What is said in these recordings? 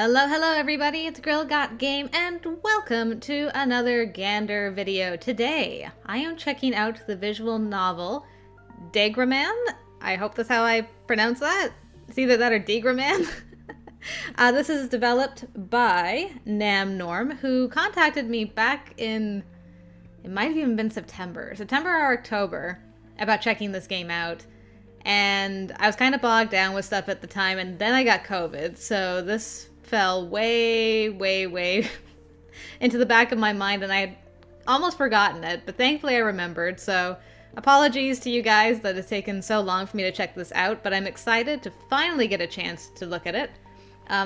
Hello everybody, it's Grill Got Game and welcome to another Gander video. Today, I am checking out the visual novel Degraman. I hope that's how I pronounce that. It's either that or Degraman. This is developed by Norm, who contacted me back in, it might have even been September or October, about checking this game out. And I was kind of bogged down with stuff at the time, and then I got COVID, so this fell way into the back of my mind, and I had almost forgotten it, but thankfully I remembered, so apologies to you guys that it's taken so long for me to check this out, but I'm excited to finally get a chance to look at it.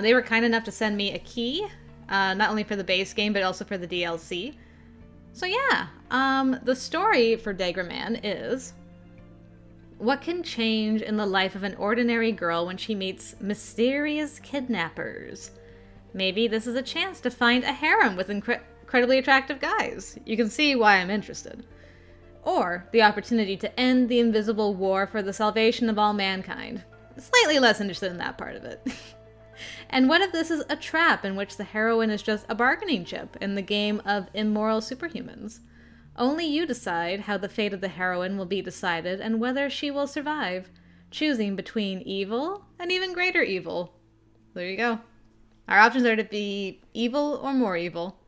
They were kind enough to send me a key, not only for the base game, but also for the DLC. So yeah, the story for Degraman is: what can change in the life of an ordinary girl when she meets mysterious kidnappers? Maybe this is a chance to find a harem with incredibly attractive guys. You can see why I'm interested. Or the opportunity to end the invisible war for the salvation of all mankind. Slightly less interested in that part of it. And what if this is a trap in which the heroine is just a bargaining chip in the game of immoral superhumans? Only you decide how the fate of the heroine will be decided and whether she will survive, choosing between evil and even greater evil. There you go. Our options are to be evil or more evil.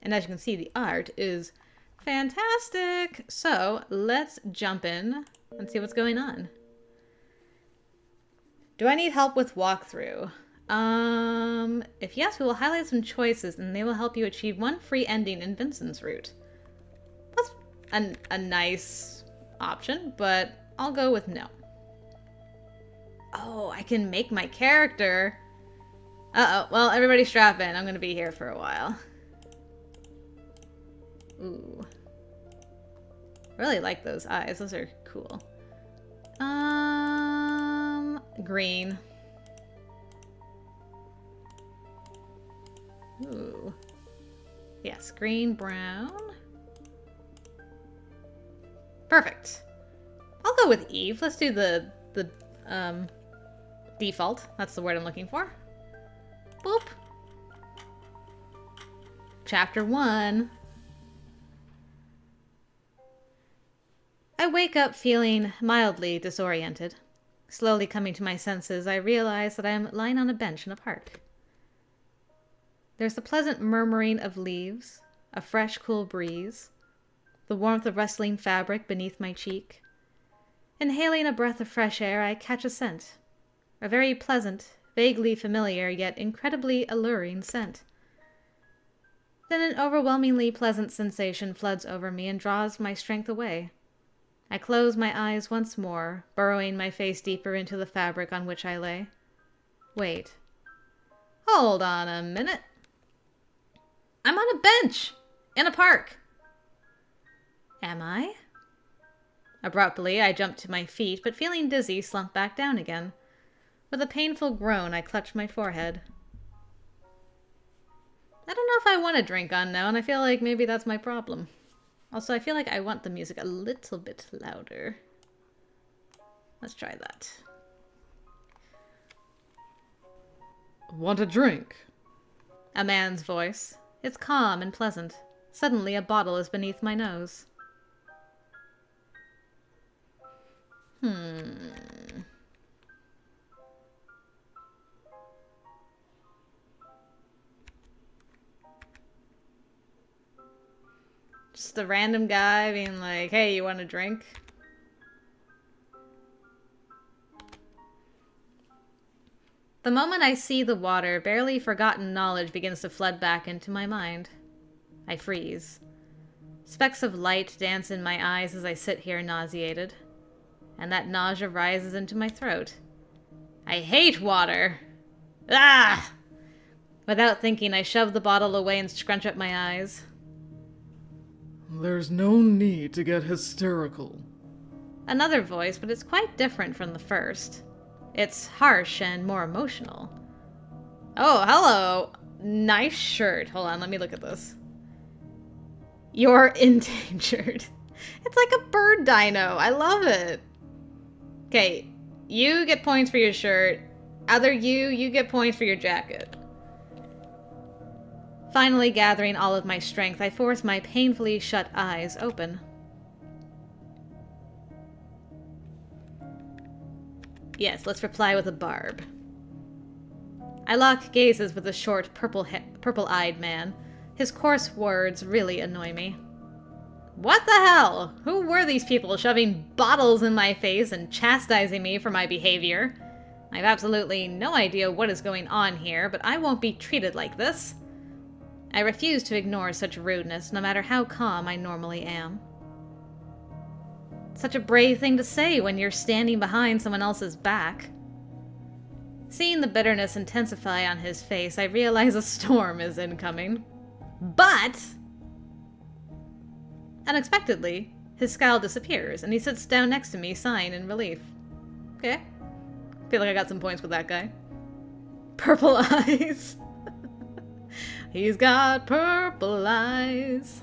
And as you can see, the art is fantastic. So let's jump in and see what's going on. Do I need help with walkthrough? If yes, we will highlight some choices and they will help you achieve one free ending in Vincent's route. A nice option, but I'll go with no. Oh, I can make my character. Uh-oh. Well, everybody strap in. I'm going to be here for a while. Ooh. Really like those eyes. Those are cool. Green. Ooh. Yes, green, brown. Perfect. I'll go with Eve. Let's do the default. That's the word I'm looking for. Boop. Chapter 1. I wake up feeling mildly disoriented. Slowly coming to my senses, I realize that I am lying on a bench in a park. There's the pleasant murmuring of leaves, a fresh, cool breeze, the warmth of rustling fabric beneath my cheek. Inhaling a breath of fresh air, I catch a scent. A very pleasant, vaguely familiar, yet incredibly alluring scent. Then an overwhelmingly pleasant sensation floods over me and draws my strength away. I close my eyes once more, burrowing my face deeper into the fabric on which I lay. Wait. Hold on a minute. I'm on a bench! In a park! Am I? Abruptly, I jumped to my feet, but feeling dizzy, slumped back down again. With a painful groan, I clutched my forehead. I don't know if I want to drink unknown. I feel like maybe that's my problem. Also, I feel like I want the music a little bit louder. Let's try that. Want a drink? A man's voice. It's calm and pleasant. Suddenly, a bottle is beneath my nose. Just a random guy being like, hey, you want a drink? The moment I see the water, barely forgotten knowledge begins to flood back into my mind. I freeze. Specks of light dance in my eyes as I sit here nauseated. And that nausea rises into my throat. I hate water! Ah! Without thinking, I shove the bottle away and scrunch up my eyes. There's no need to get hysterical. Another voice, but it's quite different from the first. It's harsh and more emotional. Oh, hello! Nice shirt. Hold on, let me look at this. You're endangered. It's like a bird dino. I love it. Okay, you get points for your shirt. Other you get points for your jacket. Finally gathering all of my strength, I force my painfully shut eyes open. Yes, let's reply with a barb. I lock gazes with a short, purple-eyed man. His coarse words really annoy me. What the hell? Who were these people shoving bottles in my face and chastising me for my behavior? I have absolutely no idea what is going on here, but I won't be treated like this. I refuse to ignore such rudeness, no matter how calm I normally am. Such a brave thing to say when you're standing behind someone else's back. Seeing the bitterness intensify on his face, I realize a storm is incoming. But unexpectedly, his scowl disappears, and he sits down next to me, sighing in relief. Okay. Feel like I got some points with that guy. Purple eyes. He's got purple eyes.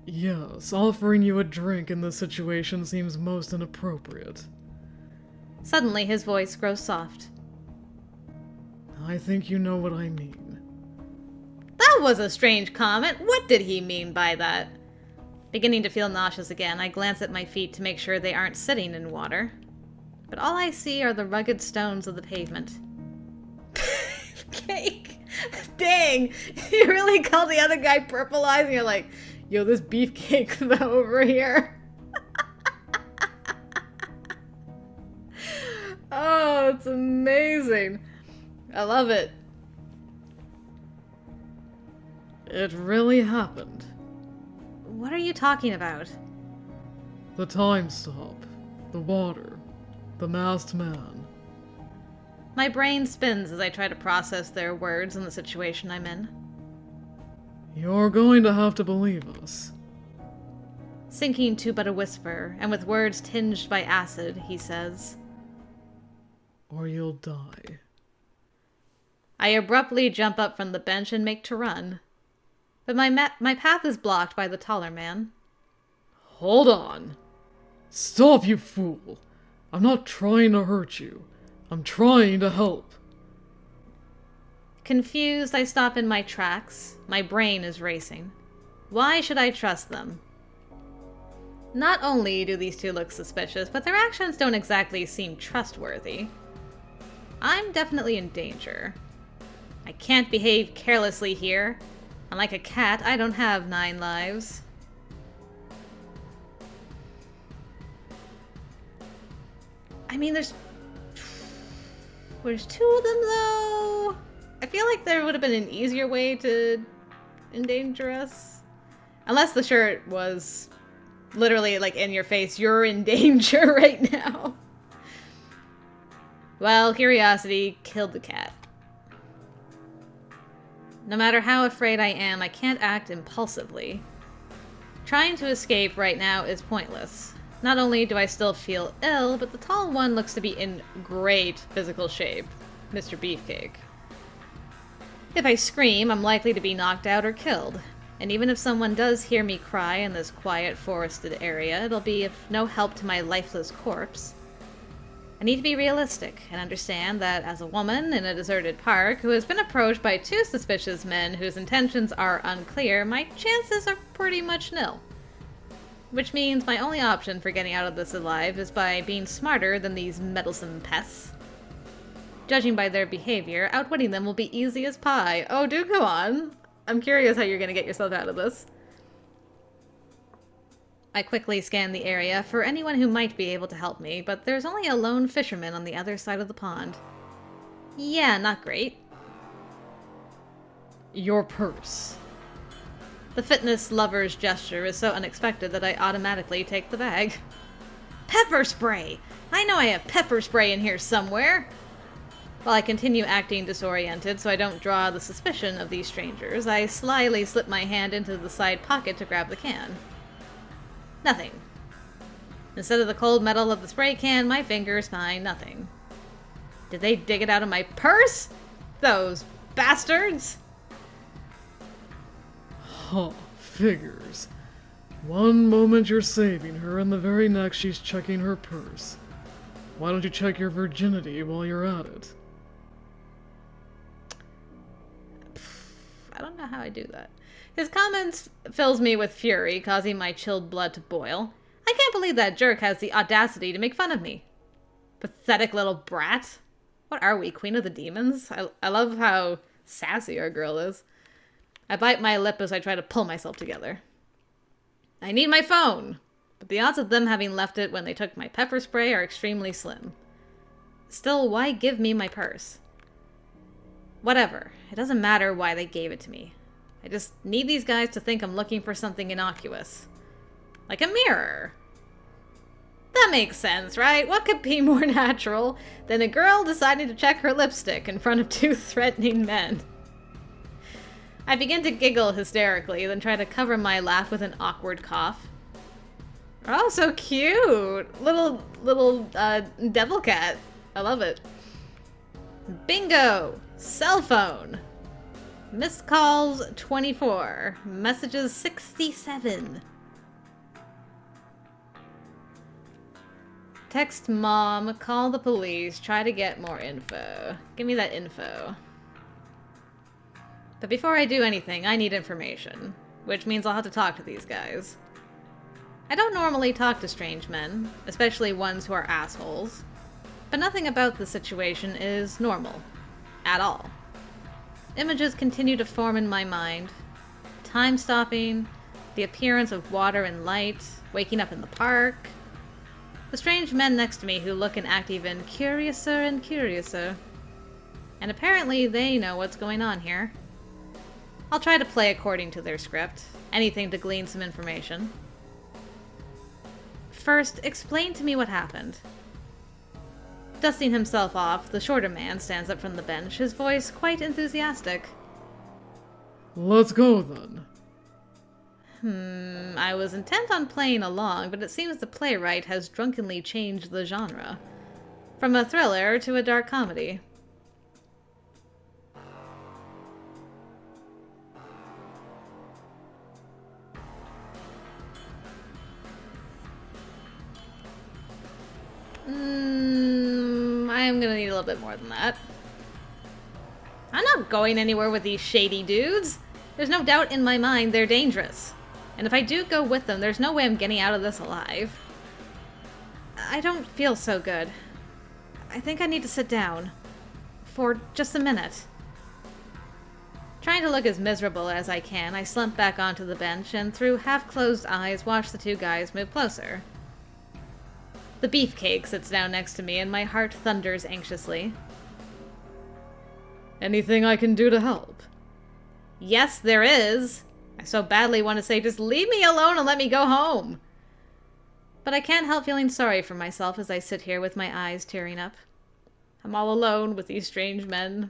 Yes, offering you a drink in this situation seems most inappropriate. Suddenly, his voice grows soft. I think you know what I mean. That was a strange comment. What did he mean by that? Beginning to feel nauseous again, I glance at my feet to make sure they aren't sitting in water. But all I see are the rugged stones of the pavement. Cake! Dang! You really called the other guy purple eyes and you're like, yo, this beefcake over here. Oh, it's amazing. I love it. It really happened. What are you talking about? The time stop, the water, the masked man. My brain spins as I try to process their words and the situation I'm in. You're going to have to believe us. Sinking to but a whisper, and with words tinged by acid, he says, Or you'll die. I abruptly jump up from the bench and make to run. But my path is blocked by the taller man. Hold on. Stop, you fool. I'm not trying to hurt you. I'm trying to help. Confused, I stop in my tracks. My brain is racing. Why should I trust them? Not only do these two look suspicious, but their actions don't exactly seem trustworthy. I'm definitely in danger. I can't behave carelessly here. Unlike a cat, I don't have 9 lives. I mean, there's 2 of them, though. I feel like there would have been an easier way to endanger us. Unless the shirt was literally, like, in your face. You're in danger right now. Well, curiosity killed the cat. No matter how afraid I am, I can't act impulsively. Trying to escape right now is pointless. Not only do I still feel ill, but the tall one looks to be in great physical shape. Mr. Beefcake. If I scream, I'm likely to be knocked out or killed. And even if someone does hear me cry in this quiet, forested area, it'll be of no help to my lifeless corpse. I need to be realistic and understand that as a woman in a deserted park who has been approached by 2 suspicious men whose intentions are unclear, my chances are pretty much nil. Which means my only option for getting out of this alive is by being smarter than these meddlesome pests. Judging by their behavior, outwitting them will be easy as pie. Oh, do go on. I'm curious how you're going to get yourself out of this. I quickly scan the area for anyone who might be able to help me, but there's only a lone fisherman on the other side of the pond. Yeah, not great. Your purse. The fitness lover's gesture is so unexpected that I automatically take the bag. Pepper spray! I know I have pepper spray in here somewhere! While I continue acting disoriented so I don't draw the suspicion of these strangers, I slyly slip my hand into the side pocket to grab the can. Nothing. Instead of the cold metal of the spray can, my fingers find nothing. Did they dig it out of my purse? Those bastards! Huh, figures. One moment you're saving her, and the very next she's checking her purse. Why don't you check your virginity while you're at it? don't know how I do that. His comments fills me with fury, causing my chilled blood to boil. I can't believe that jerk has the audacity to make fun of me. Pathetic little brat. What are we, Queen of the Demons? I love how sassy our girl is. I bite my lip as I try to pull myself together. I need my phone, but the odds of them having left it when they took my pepper spray are extremely slim. Still, why give me my purse? Whatever. It doesn't matter why they gave it to me. I just need these guys to think I'm looking for something innocuous. Like a mirror. That makes sense, right? What could be more natural than a girl deciding to check her lipstick in front of two threatening men? I begin to giggle hysterically, then try to cover my laugh with an awkward cough. Oh, so cute! Little devil cat. I love it. Bingo! Cell phone. Missed calls 24. Messages 67. Text mom, call the police, try to get more info. Give me that info. But before I do anything, I need information, which means I'll have to talk to these guys. I don't normally talk to strange men, especially ones who are assholes, but nothing about the situation is normal. At all. Images continue to form in my mind. Time stopping, the appearance of water and light, waking up in the park. The strange men next to me who look and act even curiouser and curiouser. And apparently they know what's going on here. I'll try to play according to their script. Anything to glean some information. First, explain to me what happened. Dusting himself off, the shorter man stands up from the bench, his voice quite enthusiastic. Let's go, then. I was intent on playing along, but it seems the playwright has drunkenly changed the genre. From a thriller to a dark comedy. I am gonna need a little bit more than that. I'm not going anywhere with these shady dudes. There's no doubt in my mind they're dangerous. And if I do go with them, there's no way I'm getting out of this alive. I don't feel so good. I think I need to sit down. For just a minute. Trying to look as miserable as I can, I slump back onto the bench and through half-closed eyes watch the two guys move closer. The beefcake sits down next to me and my heart thunders anxiously. Anything I can do to help? Yes, there is. I so badly want to say, just leave me alone and let me go home. But I can't help feeling sorry for myself as I sit here with my eyes tearing up. I'm all alone with these strange men.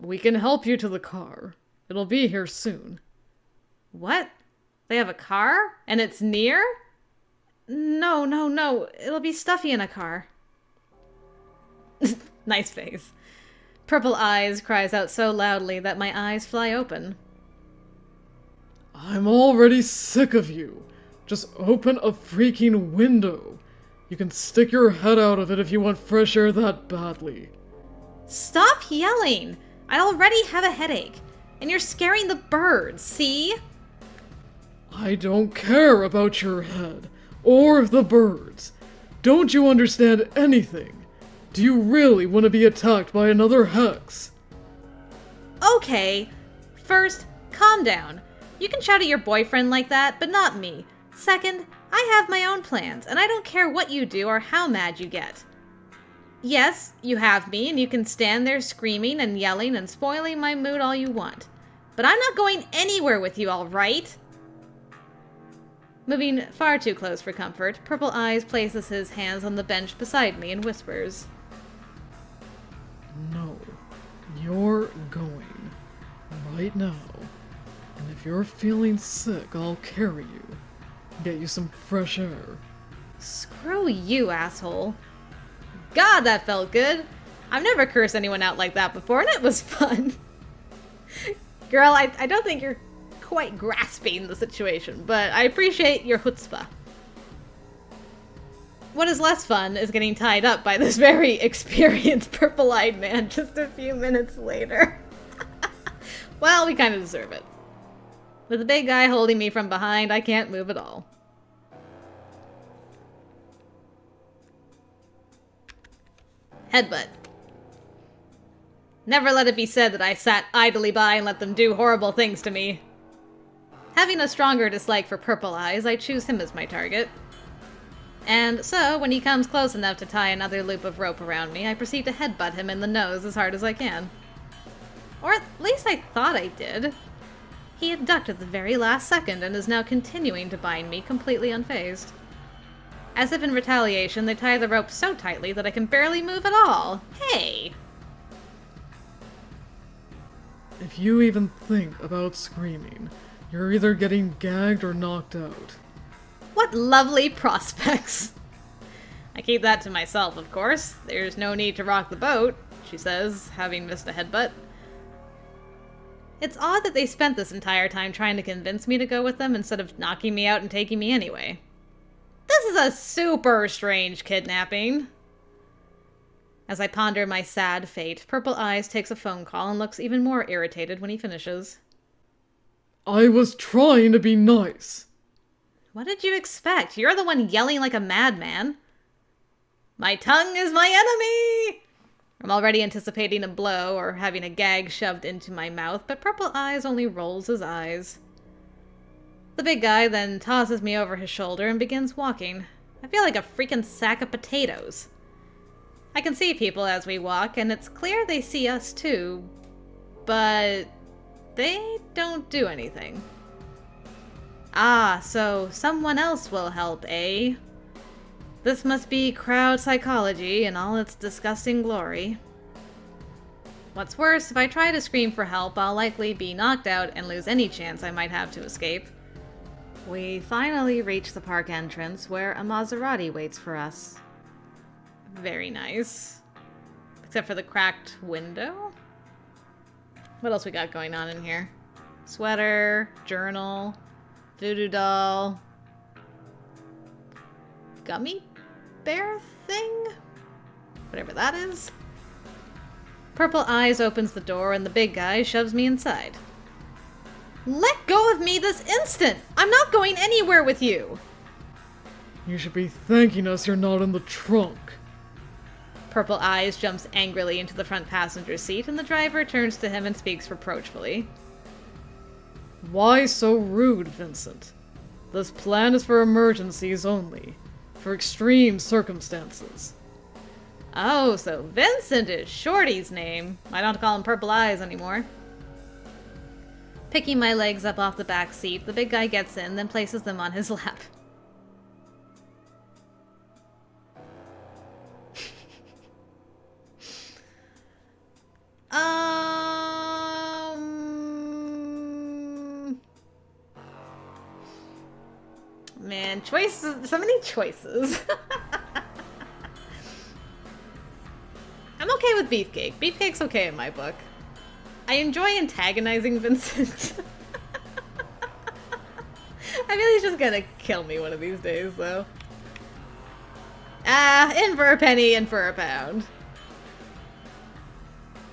We can help you to the car. It'll be here soon. What? They have a car? And it's near? No. It'll be stuffy in a car. Nice face. Purple Eyes cries out so loudly that my eyes fly open. I'm already sick of you. Just open a freaking window. You can stick your head out of it if you want fresh air that badly. Stop yelling! I already have a headache. And you're scaring the birds, see? I don't care about your head. Or the birds. Don't you understand anything? Do you really want to be attacked by another hex? Okay. First, calm down. You can shout at your boyfriend like that, but not me. Second, I have my own plans, and I don't care what you do or how mad you get. Yes, you have me, and you can stand there screaming and yelling and spoiling my mood all you want. But I'm not going anywhere with you, all right? Moving far too close for comfort, Purple Eyes places his hands on the bench beside me and whispers. No, you're going. Right now. And if you're feeling sick, I'll carry you. Get you some fresh air. Screw you, asshole. God, that felt good. I've never cursed anyone out like that before, and it was fun. Girl, I don't think you're quite grasping the situation, but I appreciate your chutzpah. What is less fun is getting tied up by this very experienced purple-eyed man just a few minutes later. Well, we kind of deserve it. With the big guy holding me from behind, I can't move at all. Headbutt. Never let it be said that I sat idly by and let them do horrible things to me. Having a stronger dislike for Purple Eyes, I choose him as my target. And so, when he comes close enough to tie another loop of rope around me, I proceed to headbutt him in the nose as hard as I can. Or at least I thought I did. He had ducked at the very last second and is now continuing to bind me completely unfazed. As if in retaliation, they tie the rope so tightly that I can barely move at all. Hey! If you even think about screaming, you're either getting gagged or knocked out. What lovely prospects! I keep that to myself, of course. There's no need to rock the boat, she says, having missed a headbutt. It's odd that they spent this entire time trying to convince me to go with them instead of knocking me out and taking me anyway. This is a super strange kidnapping. As I ponder my sad fate, Purple Eyes takes a phone call and looks even more irritated when he finishes. I was trying to be nice. What did you expect? You're the one yelling like a madman. My tongue is my enemy! I'm already anticipating a blow or having a gag shoved into my mouth, but Purple Eyes only rolls his eyes. The big guy then tosses me over his shoulder and begins walking. I feel like a freaking sack of potatoes. I can see people as we walk, and it's clear they see us too, but they don't do anything. Ah, so someone else will help, eh? This must be crowd psychology in all its disgusting glory. What's worse, if I try to scream for help, I'll likely be knocked out and lose any chance I might have to escape. We finally reach the park entrance, where a Maserati waits for us. Very nice. Except for the cracked window? What else we got going on in here? Sweater, journal, voodoo doll, gummy bear thing? Whatever that is. Purple Eyes opens the door and the big guy shoves me inside. Let go of me this instant! I'm not going anywhere with you! You should be thanking us you're not in the trunk. Purple Eyes jumps angrily into the front passenger seat and the driver turns to him and speaks reproachfully. Why so rude, Vincent? This plan is for emergencies only. For extreme circumstances. Oh, so Vincent is Shorty's name. I don't call him Purple Eyes anymore. Picking my legs up off the back seat, the big guy gets in, then places them on his lap. Man, choices. So many choices. I'm okay with Beefcake. Beefcake's okay in my book. I enjoy antagonizing Vincent. I feel he's just gonna kill me one of these days, though. Ah, in for a penny, in for a pound.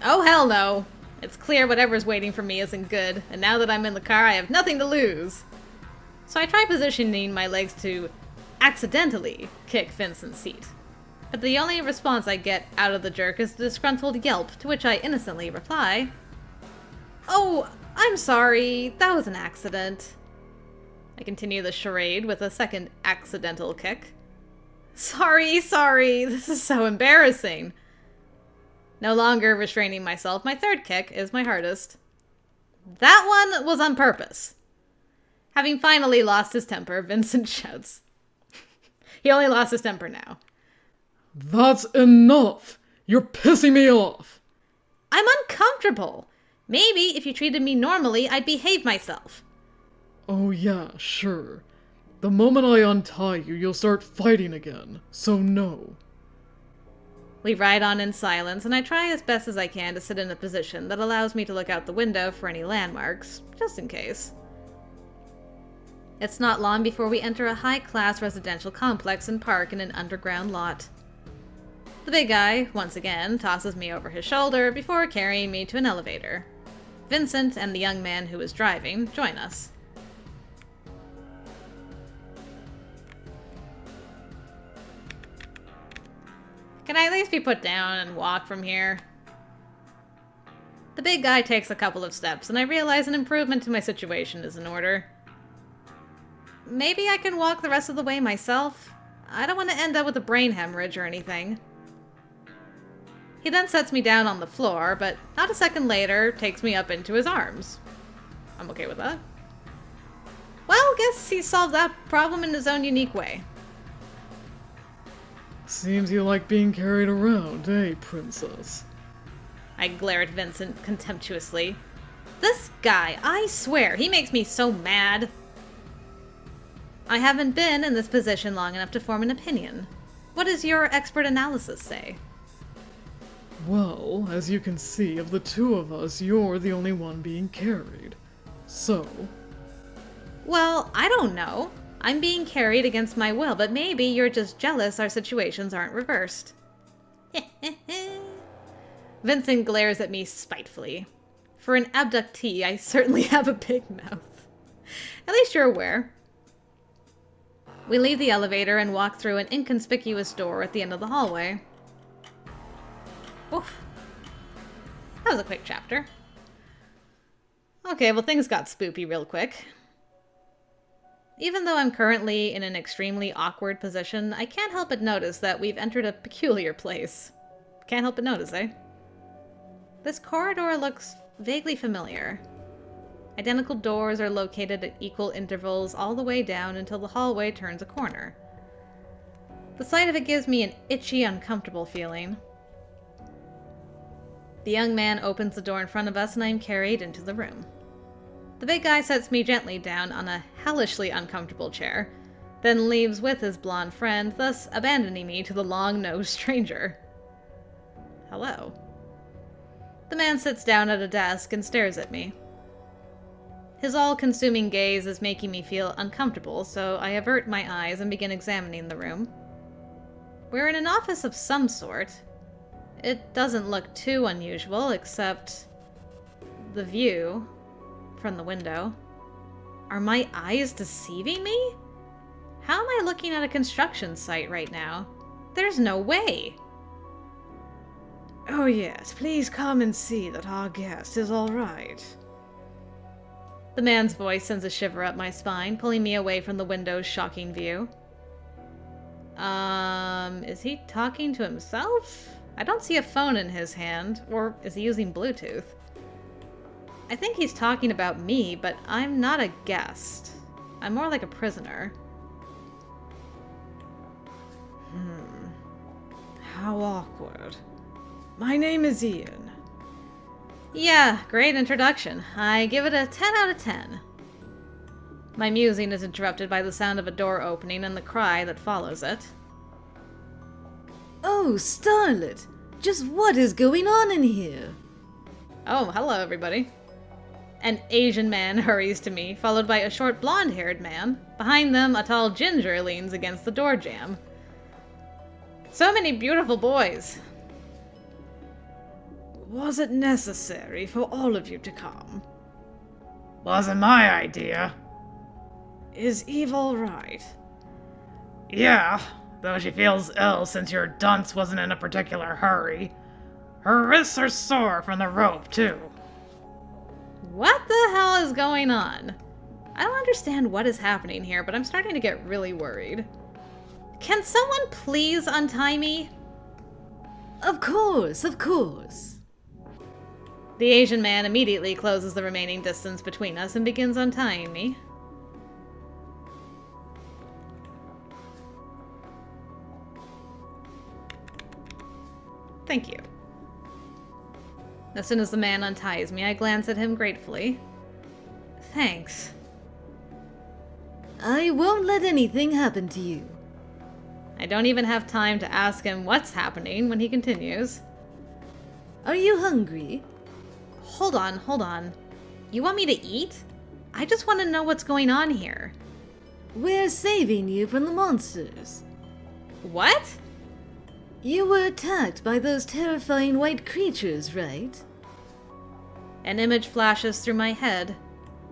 Oh, hell no. It's clear whatever's waiting for me isn't good, and now that I'm in the car, I have nothing to lose. So I try positioning my legs to accidentally kick Vincent's seat. But the only response I get out of the jerk is a disgruntled yelp, to which I innocently reply, "Oh, I'm sorry, that was an accident." I continue the charade with a second accidental kick. Sorry, this is so embarrassing. No longer restraining myself, my third kick is my hardest. That one was on purpose. Having finally lost his temper, Vincent shouts. He only lost his temper now. That's enough! You're pissing me off! I'm uncomfortable. Maybe if you treated me normally, I'd behave myself. Oh yeah, sure. The moment I untie you, you'll start fighting again, so no. We ride on in silence, and I try as best as I can to sit in a position that allows me to look out the window for any landmarks, just in case. It's not long before we enter a high-class residential complex and park in an underground lot. The big guy, once again, tosses me over his shoulder before carrying me to an elevator. Vincent and the young man who was driving join us. Can I at least be put down and walk from here? The big guy takes a couple of steps, and I realize an improvement to my situation is in order. Maybe I can walk the rest of the way myself? I don't want to end up with a brain hemorrhage or anything. He then sets me down on the floor, but not a second later takes me up into his arms. I'm okay with that. Well, guess he solved that problem in his own unique way. Seems you like being carried around, eh, princess? I glare at Vincent contemptuously. This guy, I swear, he makes me so mad. I haven't been in this position long enough to form an opinion. What does your expert analysis say? Well, as you can see, of the two of us, you're the only one being carried. So? Well, I don't know. I'm being carried against my will, but maybe you're just jealous our situations aren't reversed. Vincent glares at me spitefully. For an abductee, I certainly have a big mouth. At least you're aware. We leave the elevator and walk through an inconspicuous door at the end of the hallway. Oof. That was a quick chapter. Okay, well, things got spoopy real quick. Even though I'm currently in an extremely awkward position, I can't help but notice that we've entered a peculiar place. Can't help but notice, eh? This corridor looks vaguely familiar. Identical doors are located at equal intervals all the way down until the hallway turns a corner. The sight of it gives me an itchy, uncomfortable feeling. The young man opens the door in front of us and I am carried into the room. The big guy sets me gently down on a hellishly uncomfortable chair, then leaves with his blonde friend, thus abandoning me to the long-nosed stranger. Hello. The man sits down at a desk and stares at me. His all-consuming gaze is making me feel uncomfortable, so I avert my eyes and begin examining the room. We're in an office of some sort. It doesn't look too unusual, except the view from the window. Are my eyes deceiving me? How am I looking at a construction site right now? There's no way. Oh yes, please come and see that our guest is all right. The man's voice sends a shiver up my spine, pulling me away from the window's shocking view. Is he talking to himself? I don't see a phone in his hand, or is he using Bluetooth? I think he's talking about me, but I'm not a guest. I'm more like a prisoner. How awkward. My name is Ian. Yeah, great introduction. I give it a 10 out of 10. My musing is interrupted by the sound of a door opening and the cry that follows it. Oh, Starlet! Just what is going on in here? Oh, hello everybody. An Asian man hurries to me, followed by a short blonde-haired man. Behind them, a tall ginger leans against the door jamb. So many beautiful boys. Was it necessary for all of you to come? Wasn't my idea. Is Eve all right? Yeah, though she feels ill since your dunce wasn't in a particular hurry. Her wrists are sore from the rope, too. What the hell is going on? I don't understand what is happening here, but I'm starting to get really worried. Can someone please untie me? Of course, of course. The Asian man immediately closes the remaining distance between us and begins untying me. Thank you. As soon as the man unties me, I glance at him gratefully. Thanks. I won't let anything happen to you. I don't even have time to ask him what's happening when he continues. Are you hungry? Hold on. You want me to eat? I just want to know what's going on here. We're saving you from the monsters. What? You were attacked by those terrifying white creatures, right? An image flashes through my head.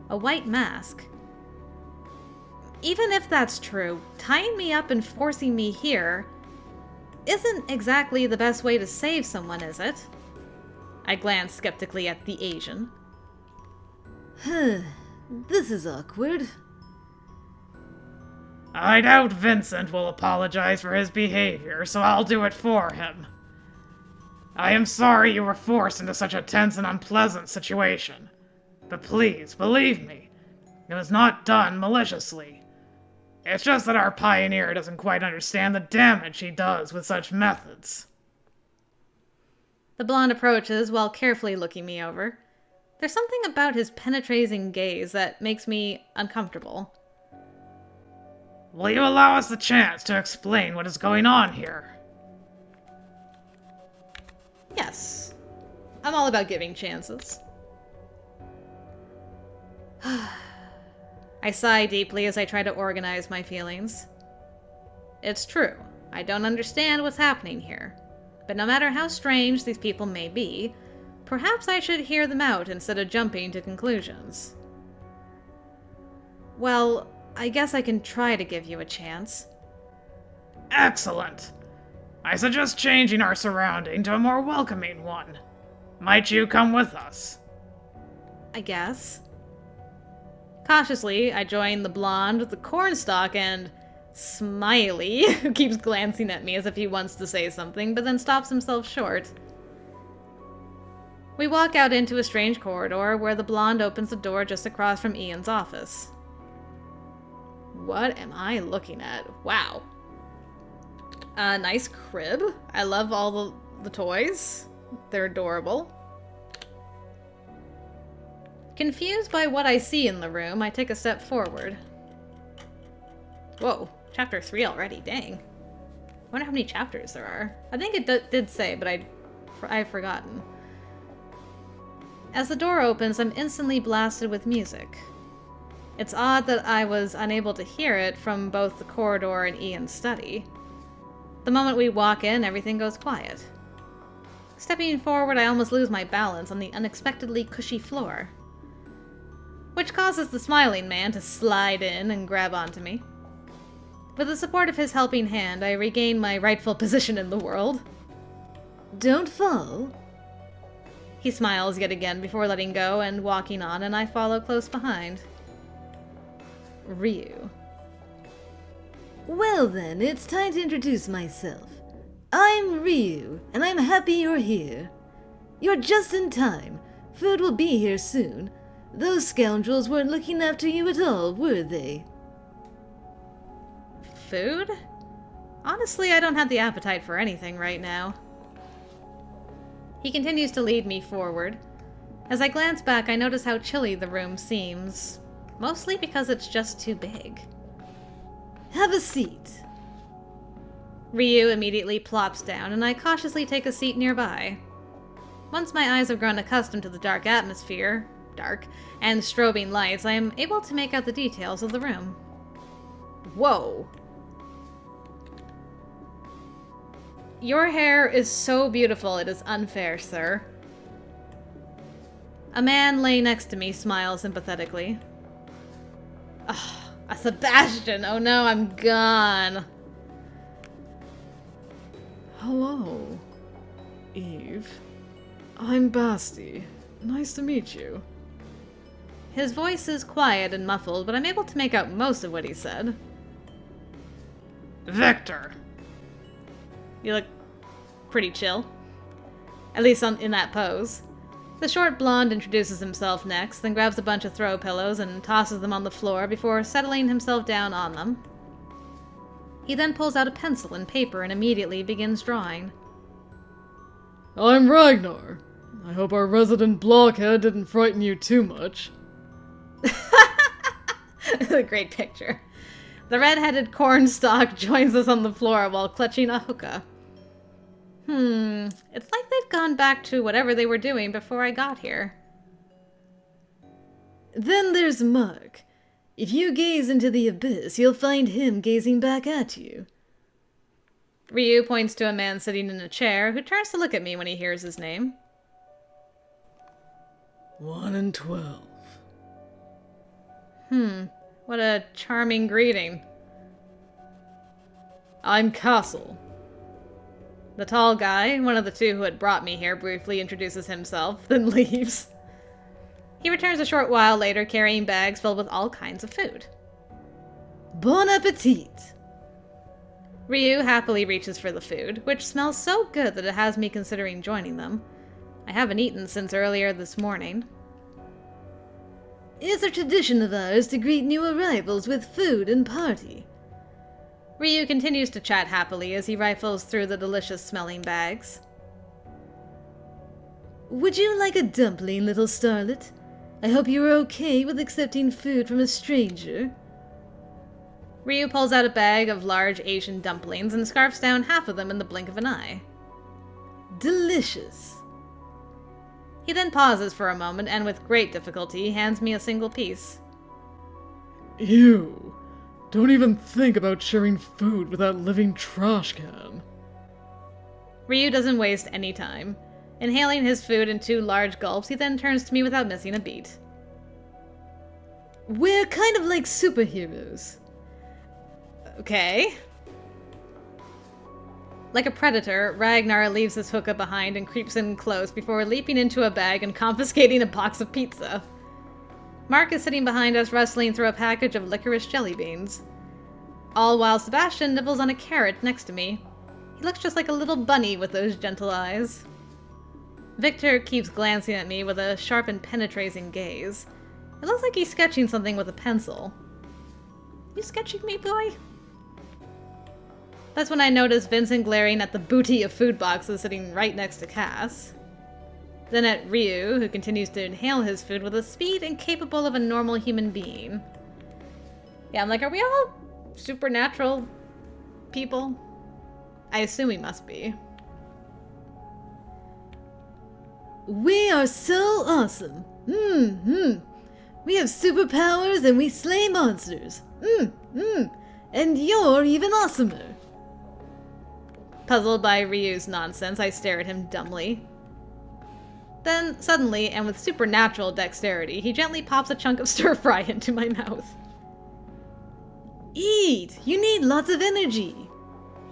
A white mask. Even if that's true, tying me up and forcing me here isn't exactly the best way to save someone, is it? I glance skeptically at the Asian. This is awkward. I doubt Vincent will apologize for his behavior, so I'll do it for him. I am sorry you were forced into such a tense and unpleasant situation. But please, believe me, it was not done maliciously. It's just that our pioneer doesn't quite understand the damage he does with such methods. The blonde approaches while carefully looking me over. There's something about his penetrating gaze that makes me uncomfortable. Will you allow us the chance to explain what is going on here? Yes. I'm all about giving chances. I sigh deeply as I try to organize my feelings. It's true. I don't understand what's happening here. But no matter how strange these people may be, perhaps I should hear them out instead of jumping to conclusions. Well, I guess I can try to give you a chance. Excellent. I suggest changing our surrounding to a more welcoming one. Might you come with us? I guess. Cautiously, I join the blonde with the cornstalk and Smiley, who keeps glancing at me as if he wants to say something, but then stops himself short. We walk out into a strange corridor where the blonde opens the door just across from Ian's office. What am I looking at? Wow. A nice crib. I love all the toys. They're adorable. Confused by what I see in the room, I take a step forward. Whoa, chapter 3 already, dang. I wonder how many chapters there are. I think it did say, but I've forgotten. As the door opens, I'm instantly blasted with music. It's odd that I was unable to hear it from both the corridor and Ian's study. The moment we walk in, everything goes quiet. Stepping forward, I almost lose my balance on the unexpectedly cushy floor, which causes the smiling man to slide in and grab onto me. With the support of his helping hand, I regain my rightful position in the world. Don't fall. He smiles yet again before letting go and walking on, and I follow close behind. Ryu. Well then, it's time to introduce myself. I'm Ryu, and I'm happy you're here. You're just in time. Food will be here soon. Those scoundrels weren't looking after you at all, were they? Food? Honestly, I don't have the appetite for anything right now. He continues to lead me forward. As I glance back, I notice how chilly the room seems, mostly because it's just too big. Have a seat. Ryu immediately plops down, and I cautiously take a seat nearby. Once my eyes have grown accustomed to the dark atmosphere, and strobing lights, I am able to make out the details of the room. Whoa! Your hair is so beautiful, it is unfair, sir. A man laying next to me smiles sympathetically. Ugh, a Sebastian! Oh no, I'm gone! Hello, Eve. I'm Basti. Nice to meet you. His voice is quiet and muffled, but I'm able to make out most of what he said. Victor. You look pretty chill. At least in that pose. The short blonde introduces himself next, then grabs a bunch of throw pillows and tosses them on the floor before settling himself down on them. He then pulls out a pencil and paper and immediately begins drawing. I'm Ragnar. I hope our resident blockhead didn't frighten you too much. A great picture. The red-headed cornstalk joins us on the floor while clutching a hookah. It's like they've gone back to whatever they were doing before I got here. Then there's Mark. If you gaze into the abyss, you'll find him gazing back at you. Ryu points to a man sitting in a chair who turns to look at me when he hears his name. 1 and 12. What a charming greeting. I'm Castle. The tall guy, one of the two who had brought me here, briefly introduces himself, then leaves. He returns a short while later carrying bags filled with all kinds of food. Bon appetit! Ryu happily reaches for the food, which smells so good that it has me considering joining them. I haven't eaten since earlier this morning. It's a tradition of ours to greet new arrivals with food and party. Ryu continues to chat happily as he rifles through the delicious-smelling bags. Would you like a dumpling, little starlet? I hope you are okay with accepting food from a stranger. Ryu pulls out a bag of large Asian dumplings and scarfs down half of them in the blink of an eye. Delicious. He then pauses for a moment and with great difficulty hands me a single piece. Ew. Don't even think about sharing food with that living trash can. Ryu doesn't waste any time. Inhaling his food in 2 large gulps, he then turns to me without missing a beat. We're kind of like superheroes. Okay. Like a predator, Ragnar leaves his hookah behind and creeps in close before leaping into a bag and confiscating a box of pizza. Mark is sitting behind us rustling through a package of licorice jelly beans. All while Sebastian nibbles on a carrot next to me. He looks just like a little bunny with those gentle eyes. Victor keeps glancing at me with a sharp and penetrating gaze. It looks like he's sketching something with a pencil. You sketching me, boy? That's when I notice Vincent glaring at the booty of food boxes sitting right next to Cass. Then at Ryu, who continues to inhale his food with a speed incapable of a normal human being. Yeah, I'm like, are we all supernatural people? I assume we must be. We are so awesome. We have superpowers and we slay monsters. And you're even awesomer. Puzzled by Ryu's nonsense, I stare at him dumbly. Then, suddenly, and with supernatural dexterity, he gently pops a chunk of stir-fry into my mouth. Eat! You need lots of energy.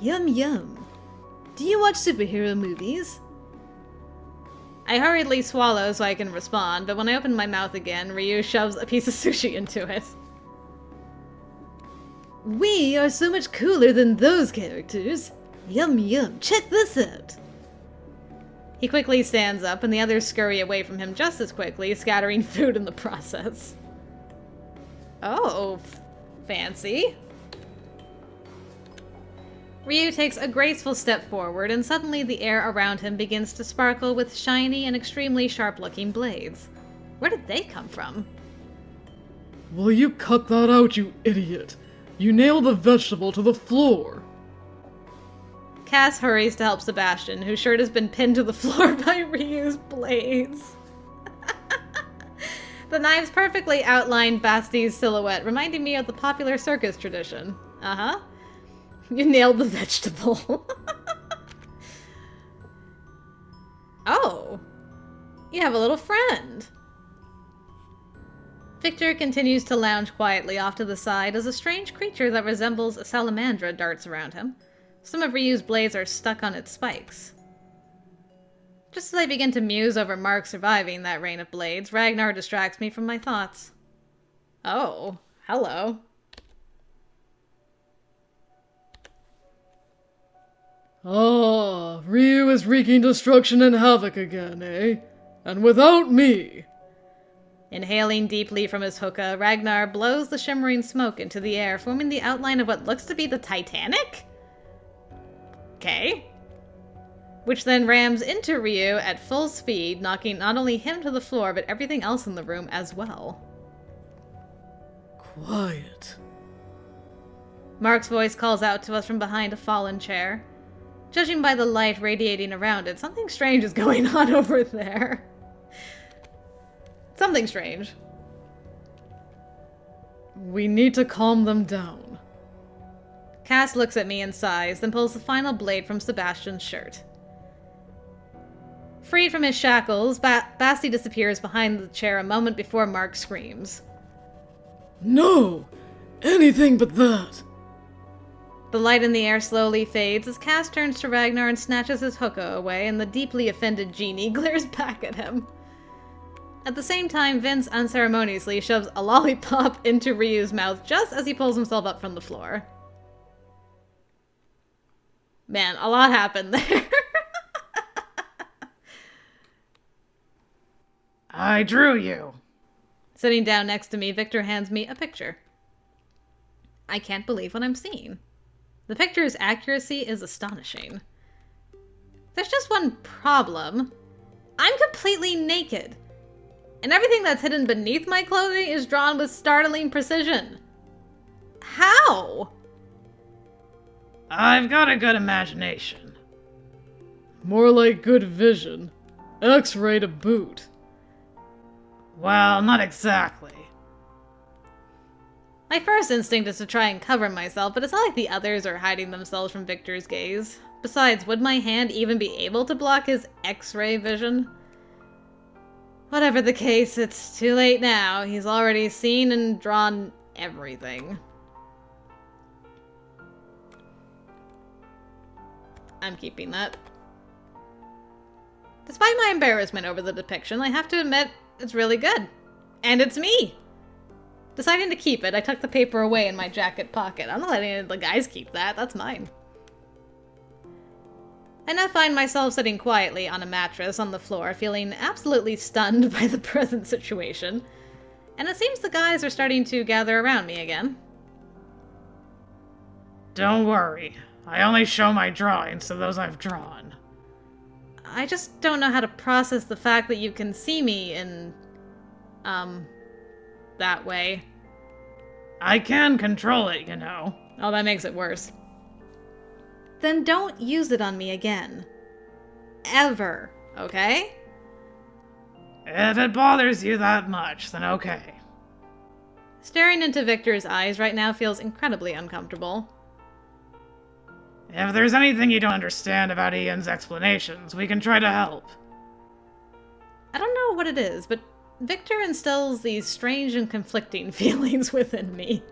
Yum yum. Do you watch superhero movies? I hurriedly swallow so I can respond, but when I open my mouth again, Ryu shoves a piece of sushi into it. We are so much cooler than those characters. Yum yum, check this out. He quickly stands up, and the others scurry away from him just as quickly, scattering food in the process. Oh, fancy. Ryu takes a graceful step forward, and suddenly the air around him begins to sparkle with shiny and extremely sharp-looking blades. Where did they come from? Will you cut that out, you idiot? You nailed the vegetable to the floor. Cass hurries to help Sebastian, whose shirt has been pinned to the floor by Ryu's blades. The knives perfectly outline Basti's silhouette, reminding me of the popular circus tradition. Uh-huh. You nailed the vegetable. Oh. You have a little friend. Victor continues to lounge quietly off to the side as a strange creature that resembles a salamandra darts around him. Some of Ryu's blades are stuck on its spikes. Just as I begin to muse over Mark surviving that rain of blades, Ragnar distracts me from my thoughts. Oh, hello. Ah, Ryu is wreaking destruction and havoc again, eh? And without me! Inhaling deeply from his hookah, Ragnar blows the shimmering smoke into the air, forming the outline of what looks to be the Titanic? Okay. Which then rams into Ryu at full speed, knocking not only him to the floor, but everything else in the room as well. Quiet. Mark's voice calls out to us from behind a fallen chair. Judging by the light radiating around it, something strange is going on over there. Something strange. We need to calm them down. Cass looks at me and sighs, then pulls the final blade from Sebastian's shirt. Freed from his shackles, Basti disappears behind the chair a moment before Mark screams. No! Anything but that! The light in the air slowly fades as Cass turns to Ragnar and snatches his hookah away, and the deeply offended genie glares back at him. At the same time, Vince unceremoniously shoves a lollipop into Ryu's mouth just as he pulls himself up from the floor. Man, a lot happened there. I drew you. Sitting down next to me, Victor hands me a picture. I can't believe what I'm seeing. The picture's accuracy is astonishing. There's just one problem. I'm completely naked. And everything that's hidden beneath my clothing is drawn with startling precision. How? I've got a good imagination. More like good vision. X-ray to boot. Well, not exactly. My first instinct is to try and cover myself, but it's not like the others are hiding themselves from Victor's gaze. Besides, would my hand even be able to block his X-ray vision? Whatever the case, it's too late now. He's already seen and drawn everything. I'm keeping that. Despite my embarrassment over the depiction, I have to admit it's really good. And it's me! Deciding to keep it, I tucked the paper away in my jacket pocket. I'm not letting any of the guys keep that. That's mine. I now find myself sitting quietly on a mattress on the floor, feeling absolutely stunned by the present situation. And it seems the guys are starting to gather around me again. Don't worry. I only show my drawings to those I've drawn. I just don't know how to process the fact that you can see me in, that way. I can control it, you know. Oh, that makes it worse. Then don't use it on me again. Ever, okay? If it bothers you that much, then okay. Staring into Victor's eyes right now feels incredibly uncomfortable. If there's anything you don't understand about Ian's explanations, we can try to help. I don't know what it is, but Victor instills these strange and conflicting feelings within me.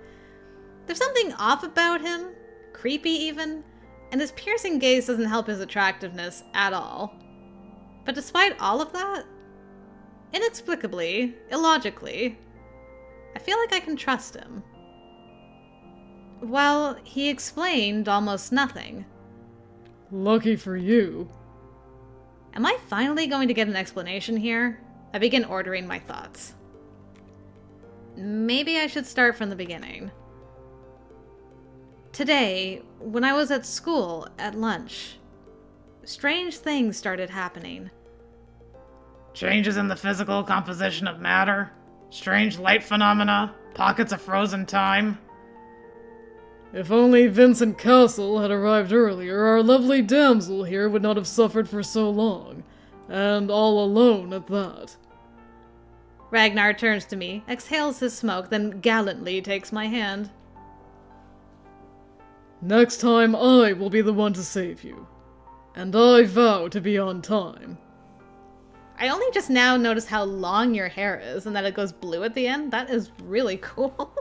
There's something off about him, creepy even, and his piercing gaze doesn't help his attractiveness at all. But despite all of that, inexplicably, illogically, I feel like I can trust him. Well, he explained almost nothing. Lucky for you. Am I finally going to get an explanation here? I begin ordering my thoughts. Maybe I should start from the beginning. Today, when I was at school at lunch, strange things started happening. Changes in the physical composition of matter, strange light phenomena, pockets of frozen time. If only Vincent Castle had arrived earlier, our lovely damsel here would not have suffered for so long. And all alone at that. Ragnar turns to me, exhales his smoke, then gallantly takes my hand. Next time I will be the one to save you. And I vow to be on time. I only just now noticed how long your hair is and that it goes blue at the end. That is really cool.